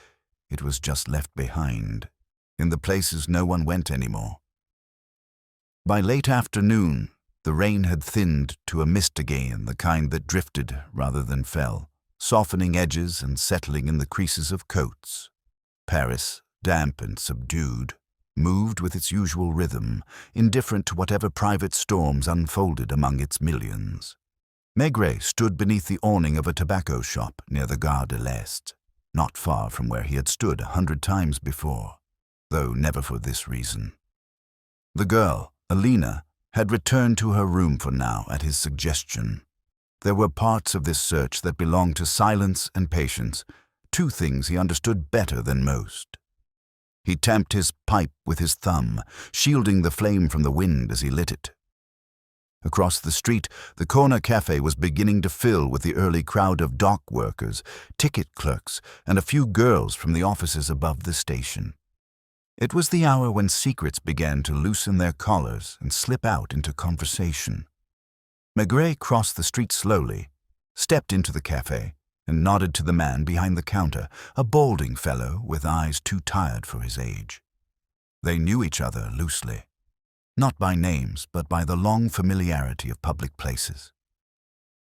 It was just left behind, in the places no one went anymore. By late afternoon, the rain had thinned to a mist again, the kind that drifted rather than fell, softening edges and settling in the creases of coats. Paris, damp and subdued, moved with its usual rhythm, indifferent to whatever private storms unfolded among its millions. Maigret stood beneath the awning of a tobacco shop near the Gare de l'Est, not far from where he had stood 100 times before, though never for this reason. The girl, Alina, had returned to her room for now at his suggestion. There were parts of this search that belonged to silence and patience, two things he understood better than most. He tamped his pipe with his thumb, shielding the flame from the wind as he lit it. Across the street, the corner cafe was beginning to fill with the early crowd of dock workers, ticket clerks, and a few girls from the offices above the station. It was the hour when secrets began to loosen their collars and slip out into conversation. Maigret crossed the street slowly, stepped into the cafe, and nodded to the man behind the counter, a balding fellow with eyes too tired for his age. They knew each other loosely, not by names, but by the long familiarity of public places.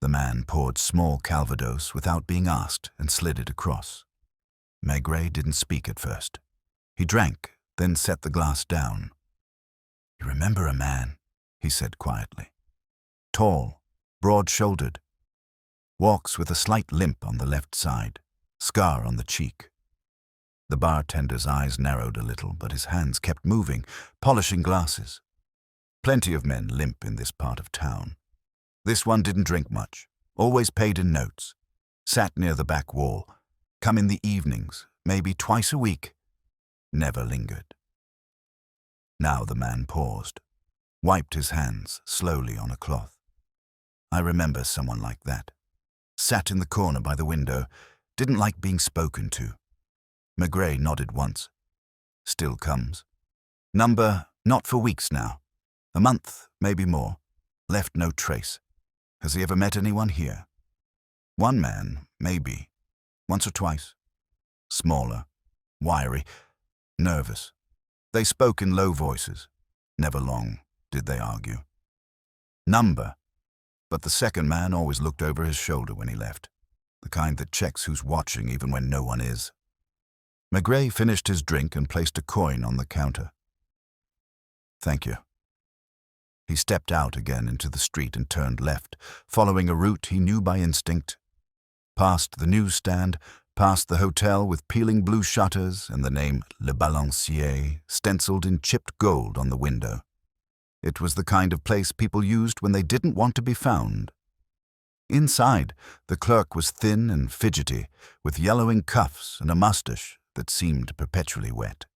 The man poured small calvados without being asked and slid it across. Maigret didn't speak at first. He drank, then set the glass down. "You remember a man," he said quietly. "Tall, broad-shouldered. Walks with a slight limp on the left side, scar on the cheek." The bartender's eyes narrowed a little, but his hands kept moving, polishing glasses. Plenty of men limp in this part of town. This one didn't drink much, always paid in notes, sat near the back wall, come in the evenings, maybe twice a week, never lingered. Now the man paused, wiped his hands slowly on a cloth. "I remember someone like that. Sat in the corner by the window, didn't like being spoken to." Maigret nodded once. "Still comes. Number, not for weeks now. A month, maybe more. Left no trace. Has he ever met anyone here?" "One man, maybe. Once or twice. Smaller, wiry, nervous. They spoke in low voices. Never long did they argue." "Number. But the second man always looked over his shoulder when he left, the kind that checks who's watching even when no one is." Maigret finished his drink and placed a coin on the counter. "Thank you." He stepped out again into the street and turned left, following a route he knew by instinct. Past the newsstand, past the hotel with peeling blue shutters and the name Le Balancier stenciled in chipped gold on the window. It was the kind of place people used when they didn't want to be found. Inside, the clerk was thin and fidgety, with yellowing cuffs and a mustache that seemed perpetually wet.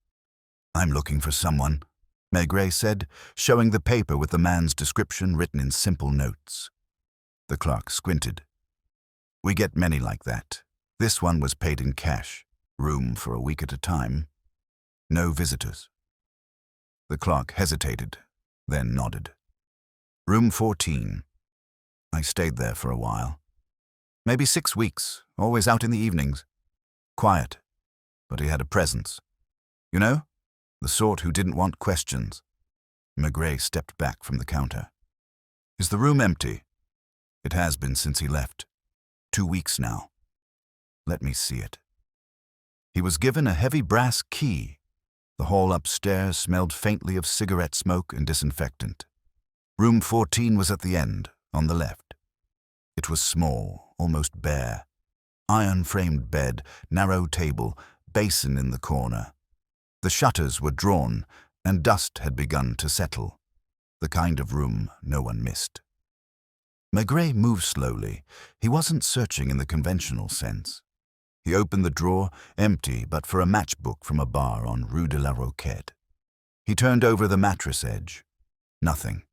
"I'm looking for someone," Maigret said, showing the paper with the man's description written in simple notes. The clerk squinted. "We get many like that. This one was paid in cash, room for a week at a time. No visitors." The clerk hesitated, then nodded. "Room 14. I stayed there for a while. Maybe 6 weeks, always out in the evenings. Quiet, but he had a presence. You know, the sort who didn't want questions." Maigret stepped back from the counter. "Is the room empty?" "It has been since he left. 2 weeks now." "Let me see it." He was given a heavy brass key. The hall upstairs smelled faintly of cigarette smoke and disinfectant. Room 14 was at the end, on the left. It was small, almost bare. Iron-framed bed, narrow table, basin in the corner. The shutters were drawn, and dust had begun to settle. The kind of room no one missed. Maigret moved slowly. He wasn't searching in the conventional sense. He opened the drawer, empty but for a matchbook from a bar on Rue de la Roquette. He turned over the mattress edge. Nothing.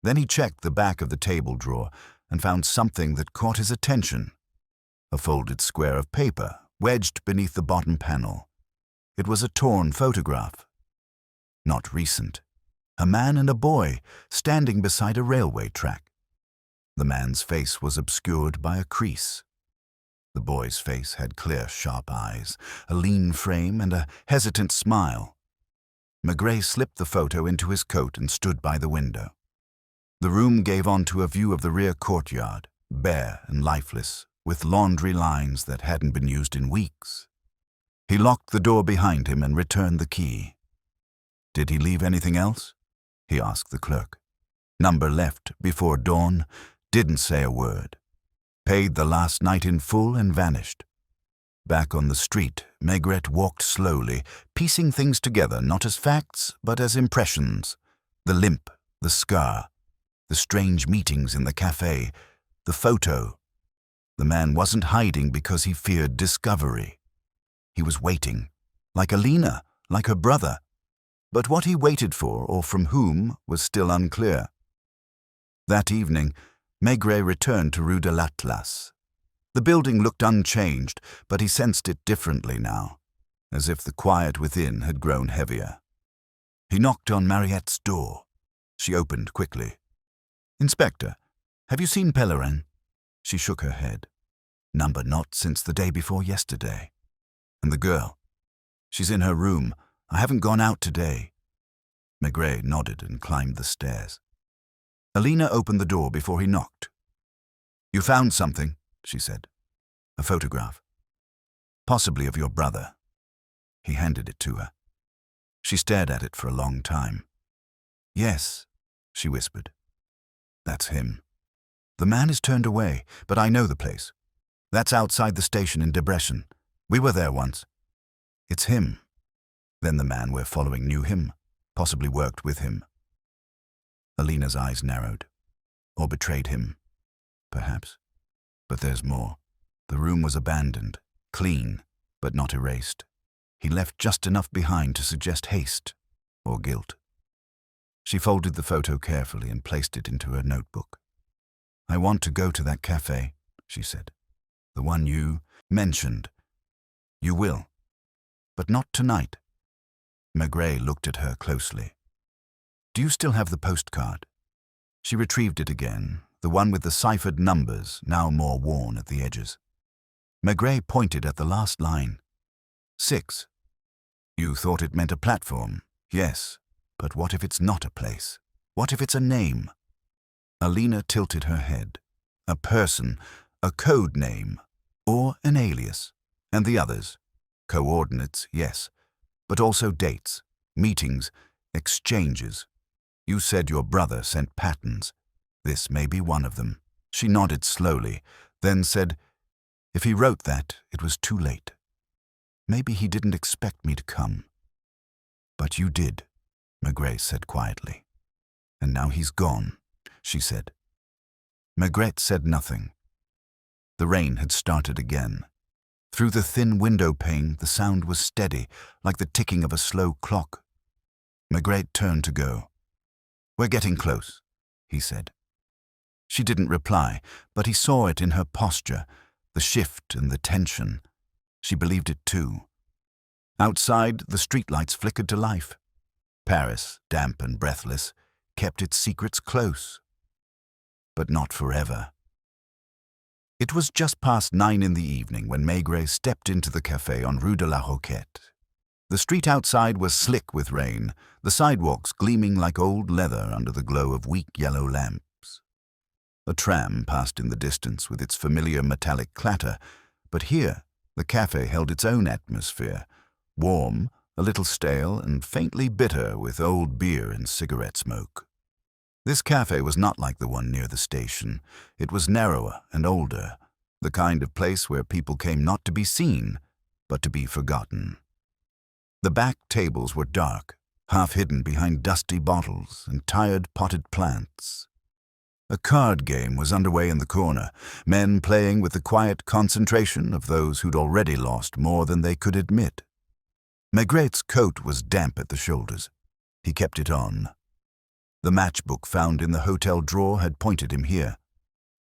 Then he checked the back of the table drawer and found something that caught his attention. A folded square of paper, wedged beneath the bottom panel. It was a torn photograph. Not recent. A man and a boy standing beside a railway track. The man's face was obscured by a crease. The boy's face had clear, sharp eyes, a lean frame, and a hesitant smile. Maigret slipped the photo into his coat and stood by the window. The room gave onto a view of the rear courtyard, bare and lifeless, with laundry lines that hadn't been used in weeks. He locked the door behind him and returned the key. "Did he leave anything else?" he asked the clerk. "Number left before dawn, didn't say a word. Paid the last night in full and vanished." Back on the street, Maigret walked slowly, piecing things together not as facts but as impressions. The limp, the scar, the strange meetings in the café, the photo. The man wasn't hiding because he feared discovery. He was waiting, like Alina, like her brother. But what he waited for, or from whom, was still unclear. That evening, Maigret returned to Rue de l'Atlas. The building looked unchanged, but he sensed it differently now, as if the quiet within had grown heavier. He knocked on Mariette's door. She opened quickly. "Inspector, have you seen Pellerin?" She shook her head. "Number not since the day before yesterday." "And the girl?" "She's in her room. I haven't gone out today." Maigret nodded and climbed the stairs. Alina opened the door before he knocked. "You found something," she said. "A photograph. Possibly of your brother." He handed it to her. She stared at it for a long time. "Yes," she whispered. "That's him. The man is turned away, but I know the place. That's outside the station in Debrecen. We were there once. It's him." Then the man we're following knew him, possibly worked with him. Alina's eyes narrowed. Or betrayed him, perhaps. But there's more. The room was abandoned, clean, but not erased. He left just enough behind to suggest haste or guilt. She folded the photo carefully and placed it into her notebook. "I want to go to that cafe," she said. "The one you mentioned. You will. But not tonight." Maigret looked at her closely. "Do you still have the postcard?" She retrieved it again, the one with the ciphered numbers, now more worn at the edges. Maigret pointed at the last line. 6. "You thought it meant a platform, yes, but what if it's not a place? What if it's a name?" Alina tilted her head. "A person, a code name, or an alias. And the others? Coordinates, yes, but also dates, meetings, exchanges. You said your brother sent patterns. This may be one of them." She nodded slowly, then said, "If he wrote that, it was too late. Maybe he didn't expect me to come." "But you did," Maigret said quietly. "And now he's gone," she said. Maigret said nothing. The rain had started again. Through the thin window pane, the sound was steady, like the ticking of a slow clock. Maigret turned to go. "We're getting close," he said. She didn't reply, but he saw it in her posture, the shift and the tension. She believed it too. Outside, the streetlights flickered to life. Paris, damp and breathless, kept its secrets close. But not forever. It was just past 9 in the evening when Maigret stepped into the café on Rue de la Roquette. The street outside was slick with rain, the sidewalks gleaming like old leather under the glow of weak yellow lamps. A tram passed in the distance with its familiar metallic clatter, but here the café held its own atmosphere, warm, a little stale, and faintly bitter with old beer and cigarette smoke. This café was not like the one near the station. It was narrower and older, the kind of place where people came not to be seen, but to be forgotten. The back tables were dark, half hidden behind dusty bottles and tired potted plants. A card game was underway in the corner, men playing with the quiet concentration of those who'd already lost more than they could admit. Maigret's coat was damp at the shoulders. He kept it on. The matchbook found in the hotel drawer had pointed him here.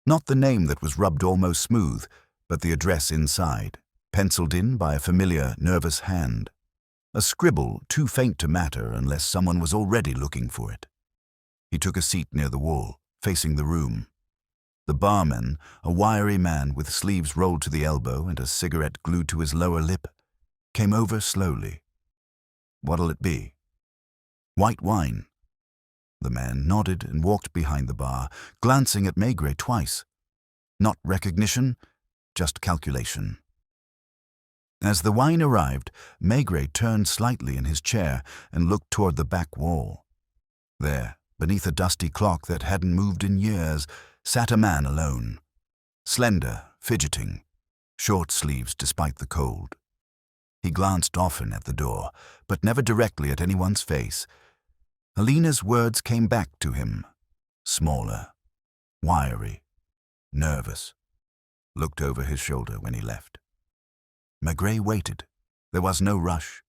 Not the name that was rubbed almost smooth, but the address inside, penciled in by a familiar, nervous hand. A scribble too faint to matter unless someone was already looking for it. He took a seat near the wall, facing the room. The barman, a wiry man with sleeves rolled to the elbow and a cigarette glued to his lower lip, came over slowly. "What'll it be?" "White wine." The man nodded and walked behind the bar, glancing at Maigret twice. Not recognition, just calculation. As the wine arrived, Maigret turned slightly in his chair and looked toward the back wall. There, beneath a dusty clock that hadn't moved in years, sat a man alone. Slender, fidgeting, short sleeves despite the cold. He glanced often at the door, but never directly at anyone's face. Alina's words came back to him. Smaller, wiry, nervous. Looked over his shoulder when he left. Maigret waited. There was no rush.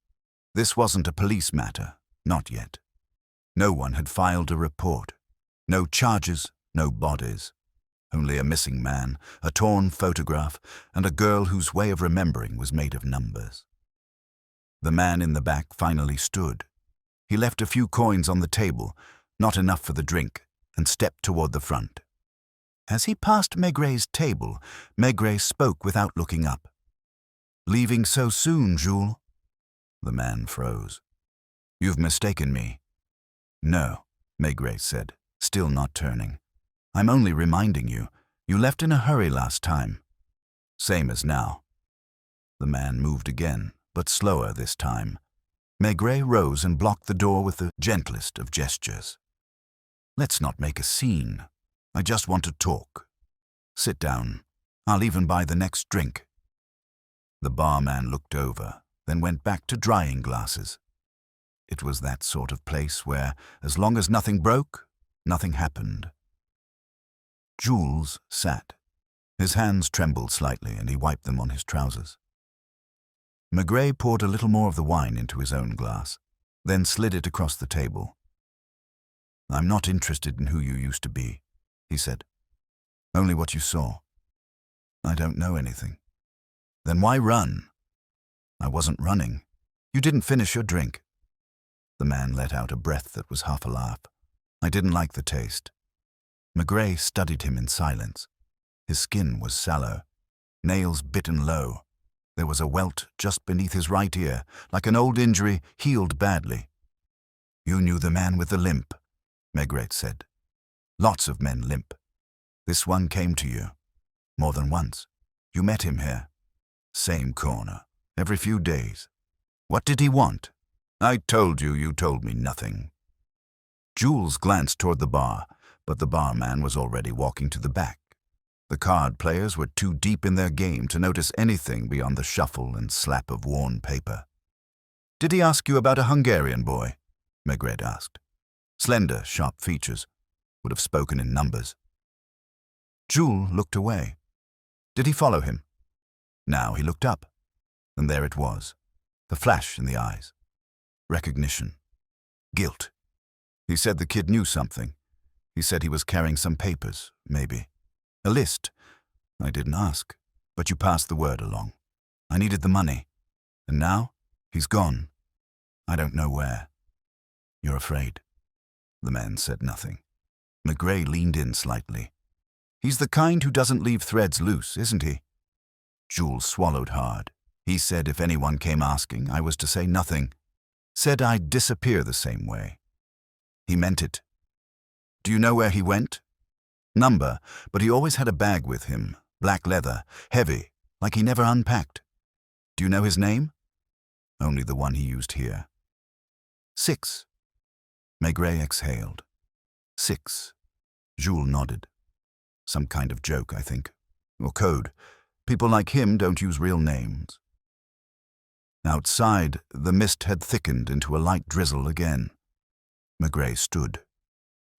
This wasn't a police matter, not yet. No one had filed a report. No charges, no bodies. Only a missing man, a torn photograph, and a girl whose way of remembering was made of numbers. The man in the back finally stood. He left a few coins on the table, not enough for the drink, and stepped toward the front. As he passed Maigret's table, Maigret spoke without looking up. "Leaving so soon, Jules?" The man froze. "You've mistaken me." "No," Maigret said, still not turning. "I'm only reminding you. You left in a hurry last time." "Same as now." The man moved again, but slower this time. Maigret rose and blocked the door with the gentlest of gestures. "Let's not make a scene. I just want to talk. Sit down. I'll even buy the next drink." The barman looked over, then went back to drying glasses. It was that sort of place where, as long as nothing broke, nothing happened. Jules sat. His hands trembled slightly, and he wiped them on his trousers. Maigret poured a little more of the wine into his own glass, then slid it across the table. "I'm not interested in who you used to be," he said. "Only what you saw. I don't know anything." "Then why run?" "I wasn't running. You didn't finish your drink." The man let out a breath that was half a laugh. "I didn't like the taste." Maigret studied him in silence. His skin was sallow, nails bitten low. There was a welt just beneath his right ear, like an old injury healed badly. "You knew the man with the limp," Maigret said. "Lots of men limp. This one came to you. More than once. You met him here. Same corner. Every few days. What did he want?" "I told you, you told me nothing." Jules glanced toward the bar, but the barman was already walking to the back. The card players were too deep in their game to notice anything beyond the shuffle and slap of worn paper. "Did he ask you about a Hungarian boy?" Maigret asked. Slender, sharp features. Would have spoken in numbers. Jules looked away. Did he follow him? Now he looked up, and there it was, the flash in the eyes. Recognition. Guilt. He said the kid knew something. He said he was carrying some papers, maybe. A list. I didn't ask, but you passed the word along. I needed the money. And now, he's gone. I don't know where. You're afraid. The man said nothing. Maigret leaned in slightly. He's the kind who doesn't leave threads loose, isn't he? Jules swallowed hard. He said if anyone came asking, I was to say nothing. Said I'd disappear the same way. He meant it. Do you know where he went? Number, but he always had a bag with him, black leather, heavy, like he never unpacked. Do you know his name? Only the one he used here. 6. Maigret exhaled. 6. Jules nodded. Some kind of joke, I think. Or code. People like him don't use real names. Outside, the mist had thickened into a light drizzle again. Maigret stood.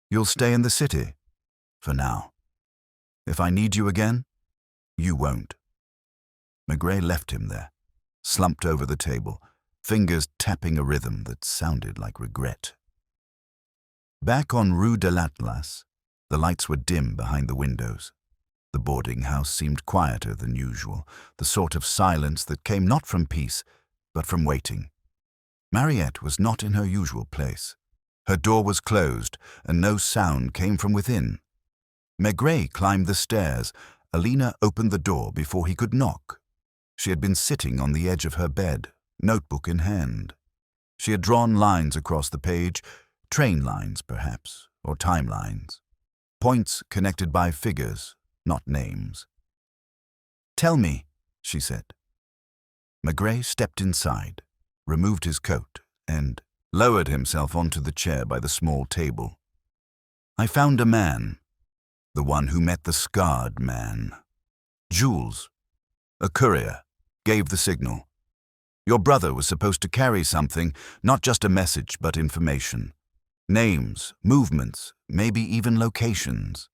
You'll stay in the city? For now. If I need you again, you won't. Maigret left him there, slumped over the table, fingers tapping a rhythm that sounded like regret. Back on Rue de l'Atlas, the lights were dim behind the windows. The boarding house seemed quieter than usual, the sort of silence that came not from peace, but from waiting. Mariette was not in her usual place. Her door was closed, and no sound came from within. Maigret climbed the stairs. Alina opened the door before he could knock. She had been sitting on the edge of her bed, notebook in hand. She had drawn lines across the page, train lines perhaps, or timelines. Points connected by figures, not names. Tell me, she said. Maigret stepped inside, removed his coat, and lowered himself onto the chair by the small table. I found a man, the one who met the scarred man. Jules, a courier, gave the signal. Your brother was supposed to carry something, not just a message, but information. Names, movements, maybe even locations.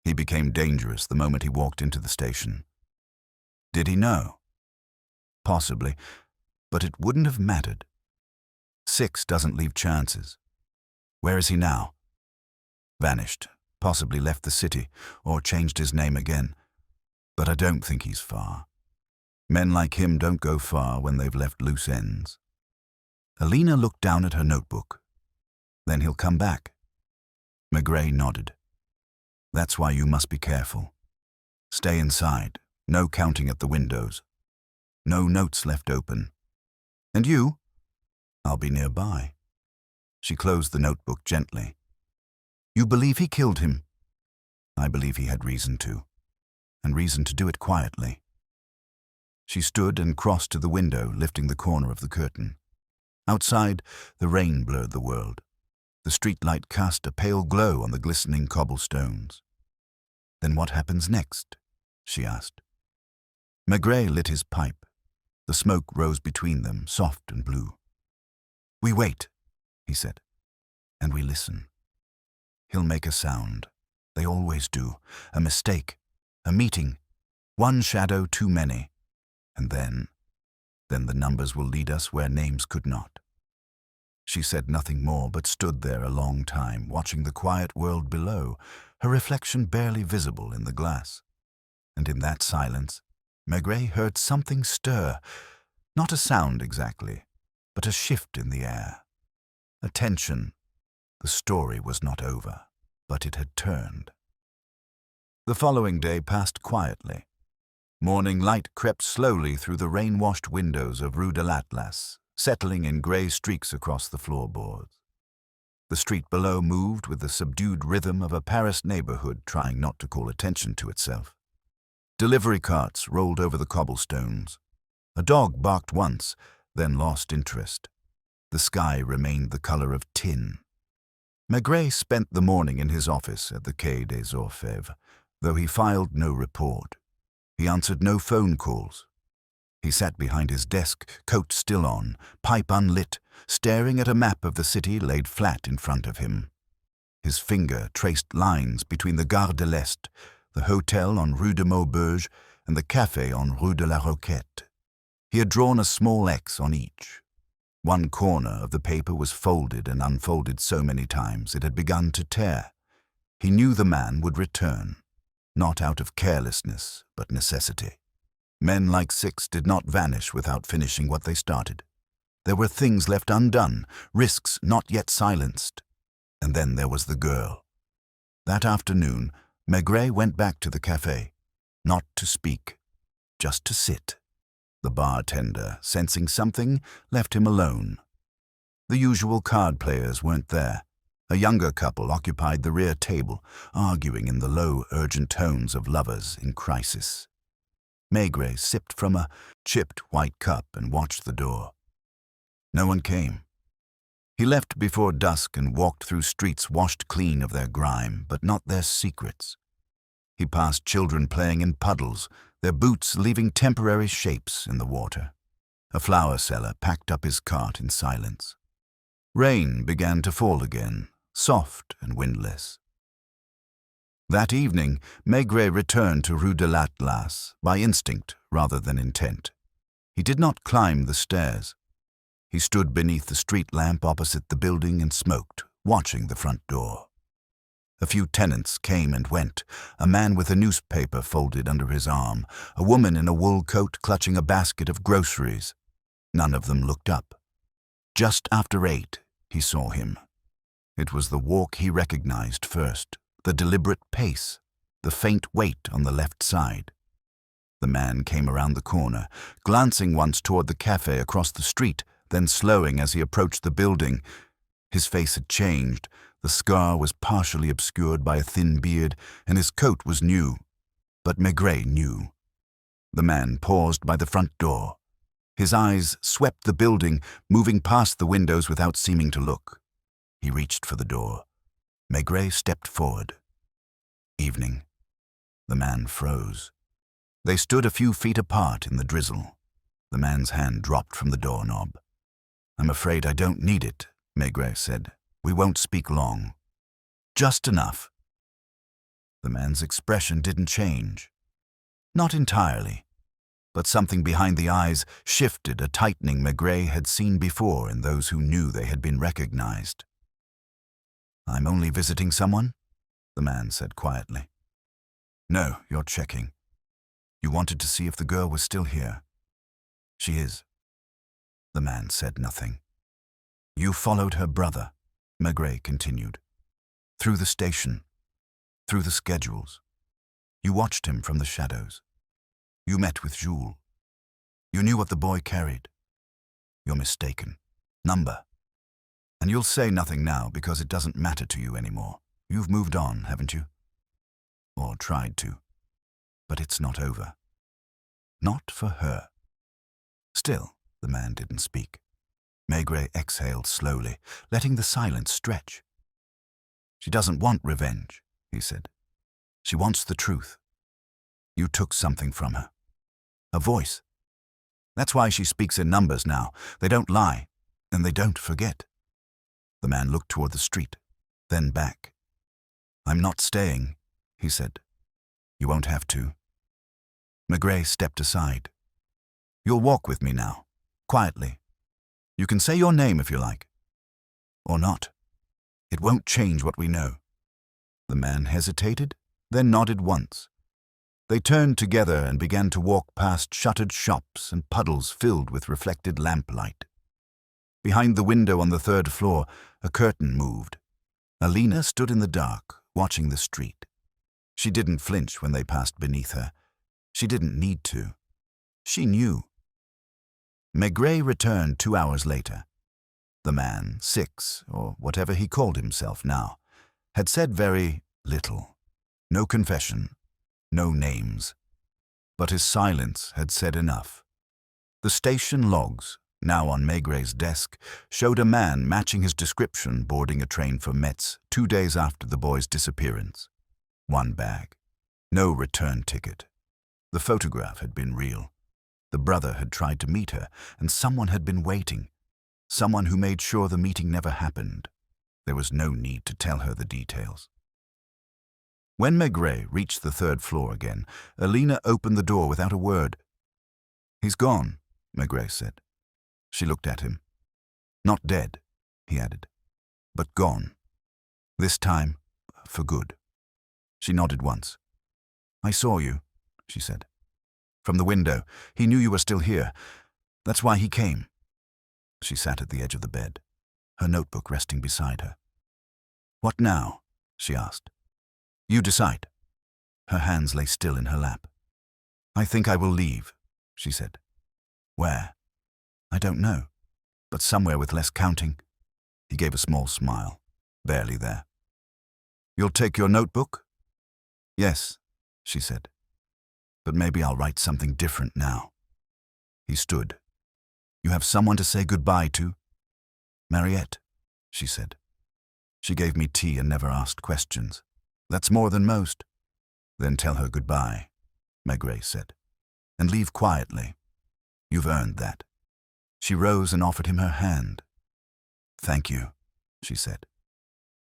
He became dangerous the moment he walked into the station. Did he know? Possibly, but it wouldn't have mattered. 6 doesn't leave chances. Where is he now? Vanished, possibly left the city, or changed his name again. But I don't think he's far. Men like him don't go far when they've left loose ends. Alina looked down at her notebook. Then he'll come back. Maigret nodded. That's why you must be careful. Stay inside, no counting at the windows. No notes left open. And you? I'll be nearby. She closed the notebook gently. You believe he killed him? I believe he had reason to, and reason to do it quietly. She stood and crossed to the window, lifting the corner of the curtain. Outside, the rain blurred the world. The streetlight cast a pale glow on the glistening cobblestones. Then what happens next? She asked. Maigret lit his pipe. The smoke rose between them, soft and blue. We wait, he said, and we listen. He'll make a sound. They always do. A mistake. A meeting. One shadow too many. And then the numbers will lead us where names could not. She said nothing more, but stood there a long time, watching the quiet world below, her reflection barely visible in the glass. And in that silence, Maigret heard something stir, not a sound exactly, but a shift in the air. A tension. The story was not over, but it had turned. The following day passed quietly. Morning light crept slowly through the rain-washed windows of Rue de l'Atlas, settling in grey streaks across the floorboards. The street below moved with the subdued rhythm of a Paris neighborhood trying not to call attention to itself. Delivery carts rolled over the cobblestones. A dog barked once, then lost interest. The sky remained the color of tin. Maigret spent the morning in his office at the Quai des Orfèvres, though he filed no report. He answered no phone calls. He sat behind his desk, coat still on, pipe unlit, staring at a map of the city laid flat in front of him. His finger traced lines between the Gare de l'Est, the hotel on Rue de Maubeuge, and the café on Rue de la Roquette. He had drawn a small X on each. One corner of the paper was folded and unfolded so many times it had begun to tear. He knew the man would return, not out of carelessness, but necessity. Men like 6 did not vanish without finishing what they started. There were things left undone, risks not yet silenced. And then there was the girl. That afternoon, Maigret went back to the café, not to speak, just to sit. The bartender, sensing something, left him alone. The usual card players weren't there. A younger couple occupied the rear table, arguing in the low, urgent tones of lovers in crisis. Maigret sipped from a chipped white cup and watched the door. No one came. He left before dusk and walked through streets washed clean of their grime, but not their secrets. He passed children playing in puddles, their boots leaving temporary shapes in the water. A flower seller packed up his cart in silence. Rain began to fall again, soft and windless. That evening, Maigret returned to Rue de l'Atlas by instinct rather than intent. He did not climb the stairs. He stood beneath the street lamp opposite the building and smoked, watching the front door. A few tenants came and went, a man with a newspaper folded under his arm, a woman in a wool coat clutching a basket of groceries. None of them looked up. Just after 8, he saw him. It was the walk he recognized first, the deliberate pace, the faint weight on the left side. The man came around the corner, glancing once toward the café across the street, then slowing as he approached the building. His face had changed. The scar was partially obscured by a thin beard, and his coat was new. But Maigret knew. The man paused by the front door. His eyes swept the building, moving past the windows without seeming to look. He reached for the door. Maigret stepped forward. Evening. The man froze. They stood a few feet apart in the drizzle. The man's hand dropped from the doorknob. "I'm afraid I don't need it," Maigret said. "We won't speak long." "Just enough." The man's expression didn't change. Not entirely, but something behind the eyes shifted, a tightening Maigret had seen before in those who knew they had been recognized. "I'm only visiting someone?" the man said quietly. "No, you're checking. You wanted to see if the girl was still here." "She is." The man said nothing. "You followed her brother," Maigret continued. "Through the station, through the schedules. You watched him from the shadows. You met with Jules. You knew what the boy carried. You're mistaken. Number. And you'll say nothing now because it doesn't matter to you anymore. You've moved on, haven't you? Or tried to. But it's not over. Not for her." Still, the man didn't speak. Maigret exhaled slowly, letting the silence stretch. "She doesn't want revenge," he said. "She wants the truth. You took something from her. A voice. That's why she speaks in numbers now. They don't lie, and they don't forget." The man looked toward the street, then back. "I'm not staying," he said. "You won't have to." Maigret stepped aside. "You'll walk with me now, quietly. You can say your name if you like. Or not. It won't change what we know." The man hesitated, then nodded once. They turned together and began to walk past shuttered shops and puddles filled with reflected lamplight. Behind the window on the third floor, a curtain moved. Alina stood in the dark, watching the street. She didn't flinch when they passed beneath her. She didn't need to. She knew. Maigret returned 2 hours later. The man, 6, or whatever he called himself now, had said very little. No confession, no names. But his silence had said enough. The station logs, now on Maigret's desk, showed a man matching his description boarding a train for Metz 2 days after the boy's disappearance. 1 bag. No return ticket. The photograph had been real. The brother had tried to meet her, and someone had been waiting. Someone who made sure the meeting never happened. There was no need to tell her the details. When Maigret reached the third floor again, Alina opened the door without a word. "He's gone," Maigret said. She looked at him. "Not dead," he added, "but gone. This time, for good." She nodded once. "I saw you," she said. "From the window. He knew you were still here. That's why he came." She sat at the edge of the bed, her notebook resting beside her. "What now?" she asked. "You decide." Her hands lay still in her lap. "I think I will leave," she said. "Where?" "I don't know, but somewhere with less counting." He gave a small smile. "Barely there." "You'll take your notebook?" "Yes," she said. "But maybe I'll write something different now." He stood. "You have someone to say goodbye to?" "Mariette," she said. "She gave me tea and never asked questions. That's more than most." "Then tell her goodbye," Maigret said. "And leave quietly. You've earned that." She rose and offered him her hand. "Thank you," she said.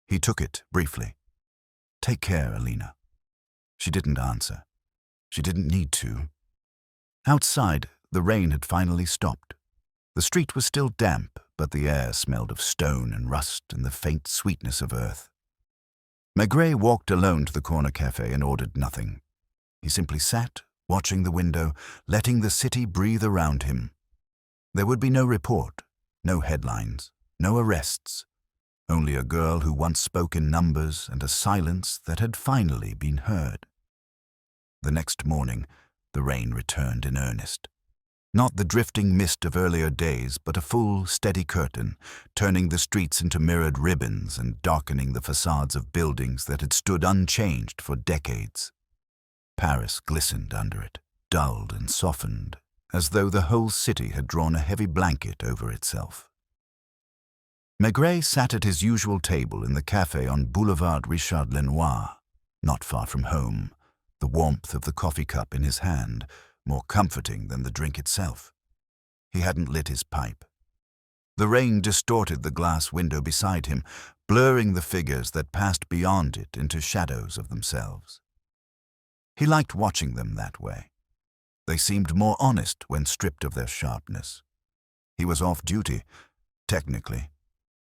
He took it briefly. "Take care, Alina." She didn't answer. She didn't need to. Outside, the rain had finally stopped. The street was still damp, but the air smelled of stone and rust and the faint sweetness of earth. Maigret walked alone to the corner cafe and ordered nothing. He simply sat, watching the window, letting the city breathe around him. There would be no report, no headlines, no arrests. Only a girl who once spoke in numbers and a silence that had finally been heard. The next morning, the rain returned in earnest. Not the drifting mist of earlier days, but a full, steady curtain, turning the streets into mirrored ribbons and darkening the facades of buildings that had stood unchanged for decades. Paris glistened under it, dulled and softened, as though the whole city had drawn a heavy blanket over itself. Maigret sat at his usual table in the café on Boulevard Richard Lenoir, not far from home, the warmth of the coffee cup in his hand, more comforting than the drink itself. He hadn't lit his pipe. The rain distorted the glass window beside him, blurring the figures that passed beyond it into shadows of themselves. He liked watching them that way. They seemed more honest when stripped of their sharpness. He was off duty, technically.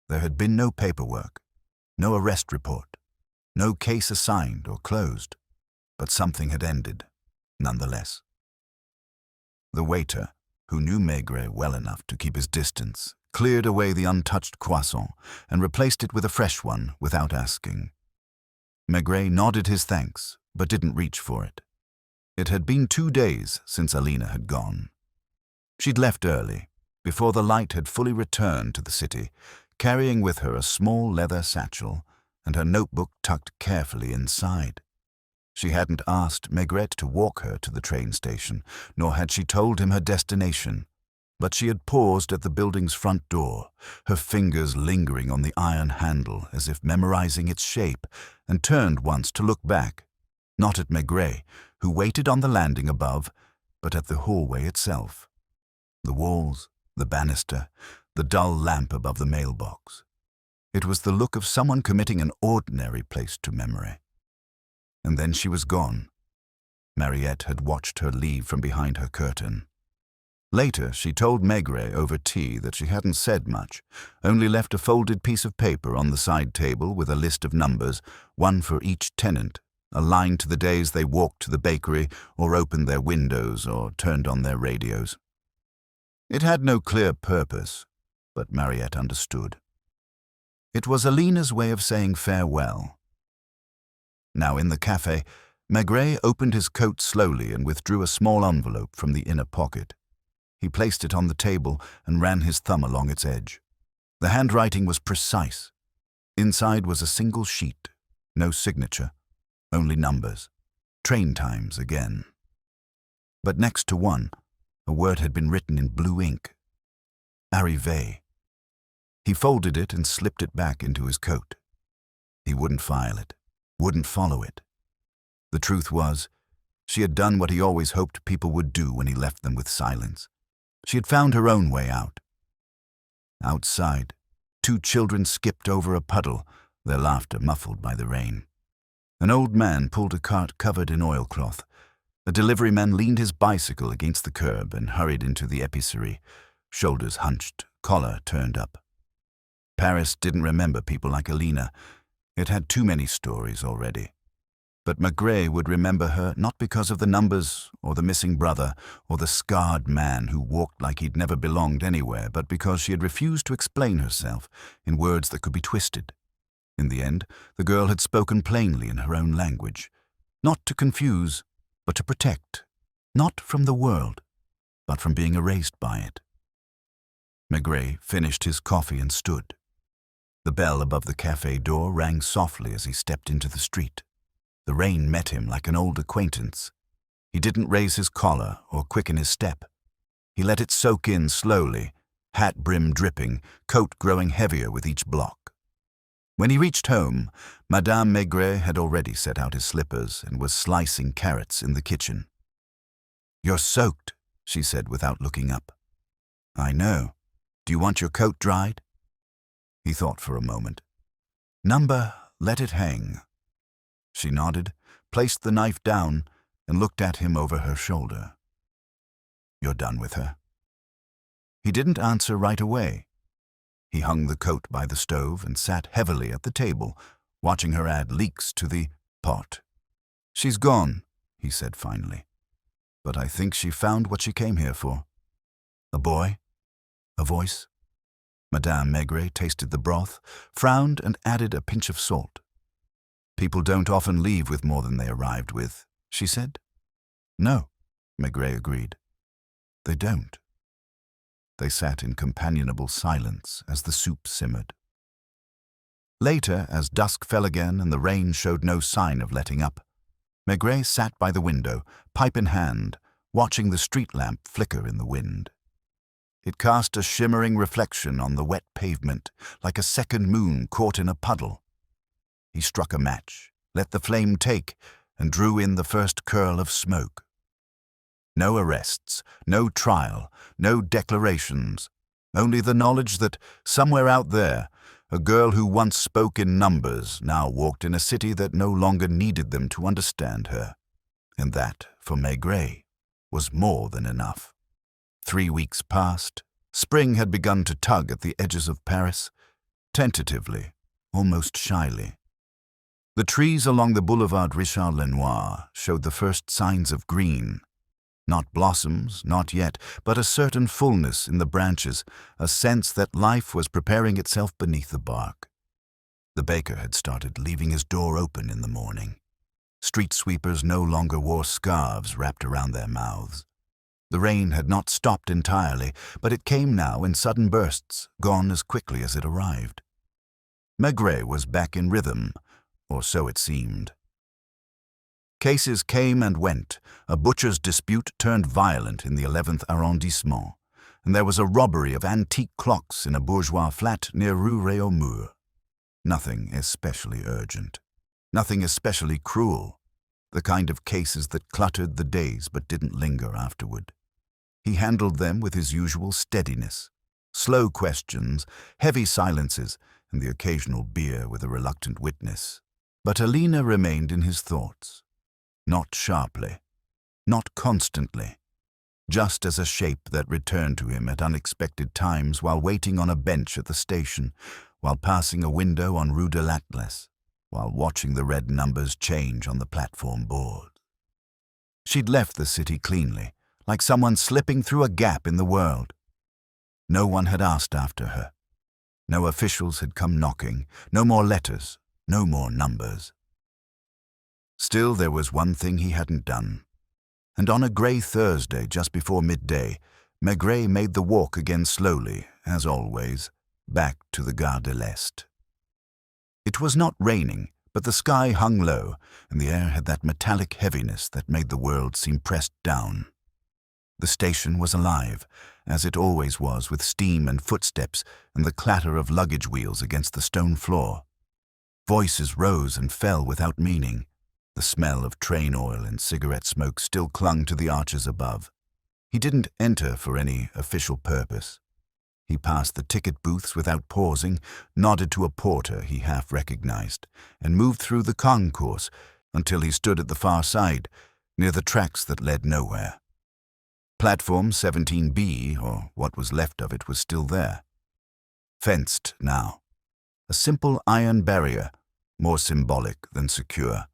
There had been no paperwork, no arrest report, no case assigned or closed, but something had ended, nonetheless. The waiter, who knew Maigret well enough to keep his distance, cleared away the untouched croissant and replaced it with a fresh one without asking. Maigret nodded his thanks, but didn't reach for it. It had been 2 days since Alina had gone. She'd left early, before the light had fully returned to the city, carrying with her a small leather satchel and her notebook tucked carefully inside. She hadn't asked Maigret to walk her to the train station, nor had she told him her destination, but she had paused at the building's front door, her fingers lingering on the iron handle as if memorizing its shape, and turned once to look back, not at Maigret, who waited on the landing above, but at the hallway itself. The walls, the banister, the dull lamp above the mailbox. It was the look of someone committing an ordinary place to memory. And then she was gone. Mariette had watched her leave from behind her curtain. Later, she told Maigret over tea that she hadn't said much, only left a folded piece of paper on the side table with a list of numbers, one for each tenant, aligned to the days they walked to the bakery or opened their windows or turned on their radios. It had no clear purpose, but Mariette understood. It was Alina's way of saying farewell. Now in the café, Maigret opened his coat slowly and withdrew a small envelope from the inner pocket. He placed it on the table and ran his thumb along its edge. The handwriting was precise. Inside was a single sheet, no signature, only numbers. Train times again. But next to one, a word had been written in blue ink. Arrivé. He folded it and slipped it back into his coat. He wouldn't file it, wouldn't follow it. The truth was, she had done what he always hoped people would do when he left them with silence. She had found her own way out. Outside, 2 children skipped over a puddle, their laughter muffled by the rain. An old man pulled a cart covered in oilcloth. A delivery man leaned his bicycle against the curb and hurried into the épicerie, shoulders hunched, collar turned up. Paris didn't remember people like Alina. It had too many stories already. But Maigret would remember her not because of the numbers or the missing brother or the scarred man who walked like he'd never belonged anywhere, but because she had refused to explain herself in words that could be twisted. In the end, the girl had spoken plainly in her own language, not to confuse, but to protect, not from the world, but from being erased by it. Maigret finished his coffee and stood. The bell above the café door rang softly as he stepped into the street. The rain met him like an old acquaintance. He didn't raise his collar or quicken his step. He let it soak in slowly, hat brim dripping, coat growing heavier with each block. When he reached home, Madame Maigret had already set out his slippers and was slicing carrots in the kitchen. "You're soaked," she said without looking up. "I know. Do you want your coat dried?" He thought for a moment. "Number, let it hang." She nodded, placed the knife down, and looked at him over her shoulder. "You're done with her?" He didn't answer right away. He hung the coat by the stove and sat heavily at the table, watching her add leeks to the pot. "She's gone," he said finally. "But I think she found what she came here for." "A boy? A voice?" Madame Maigret tasted the broth, frowned, and added a pinch of salt. "People don't often leave with more than they arrived with," she said. "No," Maigret agreed. "They don't." They sat in companionable silence as the soup simmered. Later, as dusk fell again and the rain showed no sign of letting up, Maigret sat by the window, pipe in hand, watching the street lamp flicker in the wind. It cast a shimmering reflection on the wet pavement, like a second moon caught in a puddle. He struck a match, let the flame take, and drew in the first curl of smoke. No arrests, no trial, no declarations, only the knowledge that somewhere out there, a girl who once spoke in numbers now walked in a city that no longer needed them to understand her. And that, for Maigret, was more than enough. 3 weeks passed. Spring had begun to tug at the edges of Paris, tentatively, almost shyly. The trees along the boulevard Richard Lenoir showed the first signs of green. Not blossoms, not yet, but a certain fullness in the branches, a sense that life was preparing itself beneath the bark. The baker had started leaving his door open in the morning. Street sweepers no longer wore scarves wrapped around their mouths. The rain had not stopped entirely, but it came now in sudden bursts, gone as quickly as it arrived. Maigret was back in rhythm, or so it seemed. Cases came and went. A butcher's dispute turned violent in the 11th arrondissement, and there was a robbery of antique clocks in a bourgeois flat near Rue Réaumur. Nothing especially urgent. Nothing especially cruel. The kind of cases that cluttered the days but didn't linger afterward. He handled them with his usual steadiness. Slow questions, heavy silences, and the occasional beer with a reluctant witness. But Alina remained in his thoughts. Not sharply, not constantly, just as a shape that returned to him at unexpected times while waiting on a bench at the station, while passing a window on Rue de l'Atlas, while watching the red numbers change on the platform board. She'd left the city cleanly, like someone slipping through a gap in the world. No one had asked after her. No officials had come knocking, no more letters, no more numbers. Still, there was one thing he hadn't done. And on a grey Thursday, just before midday, Maigret made the walk again slowly, as always, back to the Gare de l'Est. It was not raining, but the sky hung low, and the air had that metallic heaviness that made the world seem pressed down. The station was alive, as it always was, with steam and footsteps and the clatter of luggage wheels against the stone floor. Voices rose and fell without meaning. The smell of train oil and cigarette smoke still clung to the arches above. He didn't enter for any official purpose. He passed the ticket booths without pausing, nodded to a porter he half recognized, and moved through the concourse until he stood at the far side, near the tracks that led nowhere. Platform 17B, or what was left of it, was still there. Fenced now. A simple iron barrier, more symbolic than secure.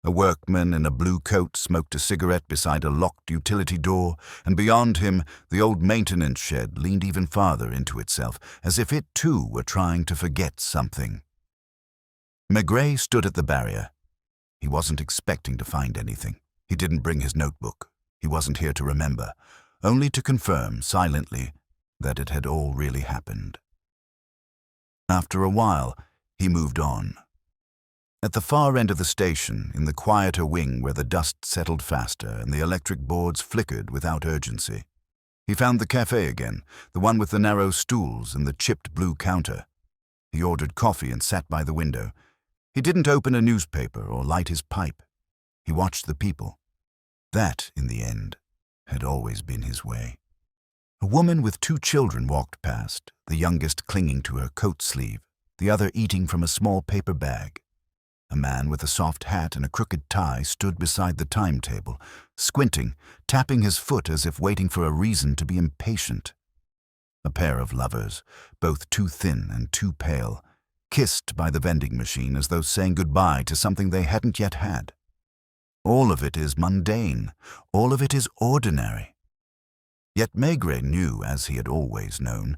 A workman in a blue coat smoked a cigarette beside a locked utility door, and beyond him the old maintenance shed leaned even farther into itself, as if it too were trying to forget something. Maigret stood at the barrier. He wasn't expecting to find anything. He didn't bring his notebook. He wasn't here to remember, only to confirm, silently, that it had all really happened. After a while, he moved on. At the far end of the station, in the quieter wing where the dust settled faster and the electric boards flickered without urgency, he found the café again, the one with the narrow stools and the chipped blue counter. He ordered coffee and sat by the window. He didn't open a newspaper or light his pipe. He watched the people. That, in the end, had always been his way. A woman with 2 children walked past, the youngest clinging to her coat sleeve, the other eating from a small paper bag. A man with a soft hat and a crooked tie stood beside the timetable, squinting, tapping his foot as if waiting for a reason to be impatient. A pair of lovers, both too thin and too pale, kissed by the vending machine as though saying goodbye to something they hadn't yet had. All of it is mundane. All of it is ordinary. Yet Maigret knew, as he had always known,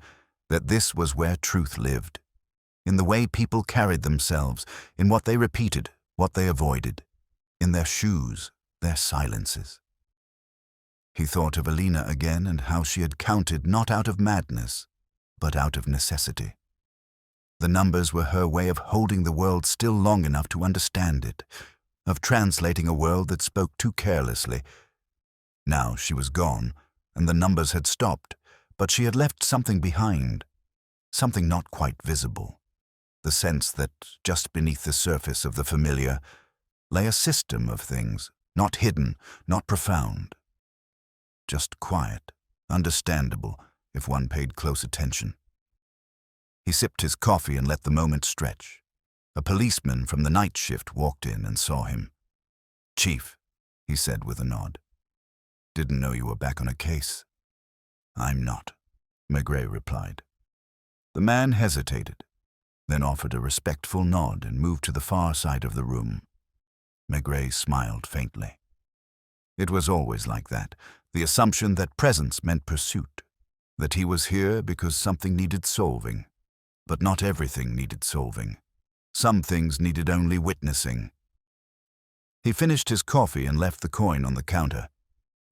that this was where truth lived. In the way people carried themselves, in what they repeated, what they avoided, in their shoes, their silences. He thought of Alina again and how she had counted not out of madness, but out of necessity. The numbers were her way of holding the world still long enough to understand it, of translating a world that spoke too carelessly. Now she was gone, and the numbers had stopped, but she had left something behind, something not quite visible. The sense that, just beneath the surface of the familiar, lay a system of things, not hidden, not profound. Just quiet, understandable, if one paid close attention. He sipped his coffee and let the moment stretch. A policeman from the night shift walked in and saw him. "Chief," he said with a nod. Didn't know you were back on a case. I'm not, Maigret replied. The man hesitated, then offered a respectful nod and moved to the far side of the room. Maigret smiled faintly. It was always like that, the assumption that presence meant pursuit, that he was here because something needed solving. But not everything needed solving. Some things needed only witnessing. He finished his coffee and left the coin on the counter.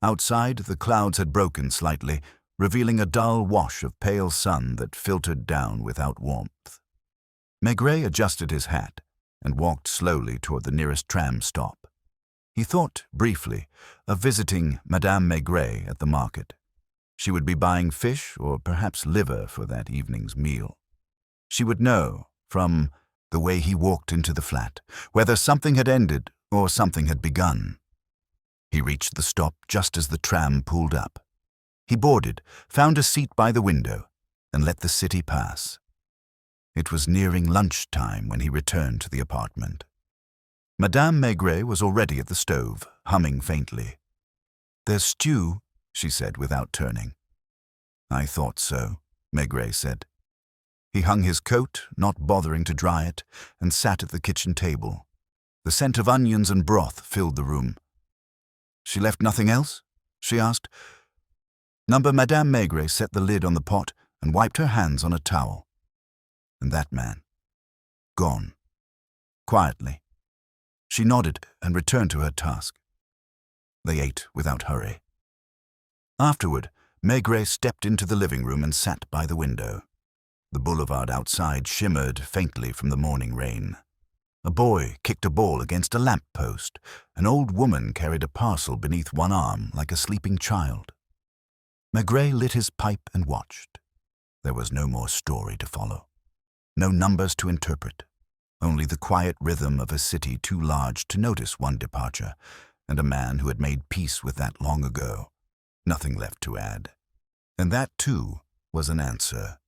Outside, the clouds had broken slightly, revealing a dull wash of pale sun that filtered down without warmth. Maigret adjusted his hat and walked slowly toward the nearest tram stop. He thought, briefly, of visiting Madame Maigret at the market. She would be buying fish or perhaps liver for that evening's meal. She would know, from the way he walked into the flat, whether something had ended or something had begun. He reached the stop just as the tram pulled up. He boarded, found a seat by the window, and let the city pass. It was nearing lunchtime when he returned to the apartment. Madame Maigret was already at the stove, humming faintly. "There's stew," she said without turning. "I thought so," Maigret said. He hung his coat, not bothering to dry it, and sat at the kitchen table. The scent of onions and broth filled the room. "She left nothing else?" she asked. Madame Maigret set the lid on the pot and wiped her hands on a towel. And that man, gone, quietly. She nodded and returned to her task. They ate without hurry. Afterward, Maigret stepped into the living room and sat by the window. The boulevard outside shimmered faintly from the morning rain. A boy kicked a ball against a lamp post. An old woman carried a parcel beneath one arm like a sleeping child. Maigret lit his pipe and watched. There was no more story to follow. No numbers to interpret. Only the quiet rhythm of a city too large to notice one departure, and a man who had made peace with that long ago. Nothing left to add. And that, too, was an answer.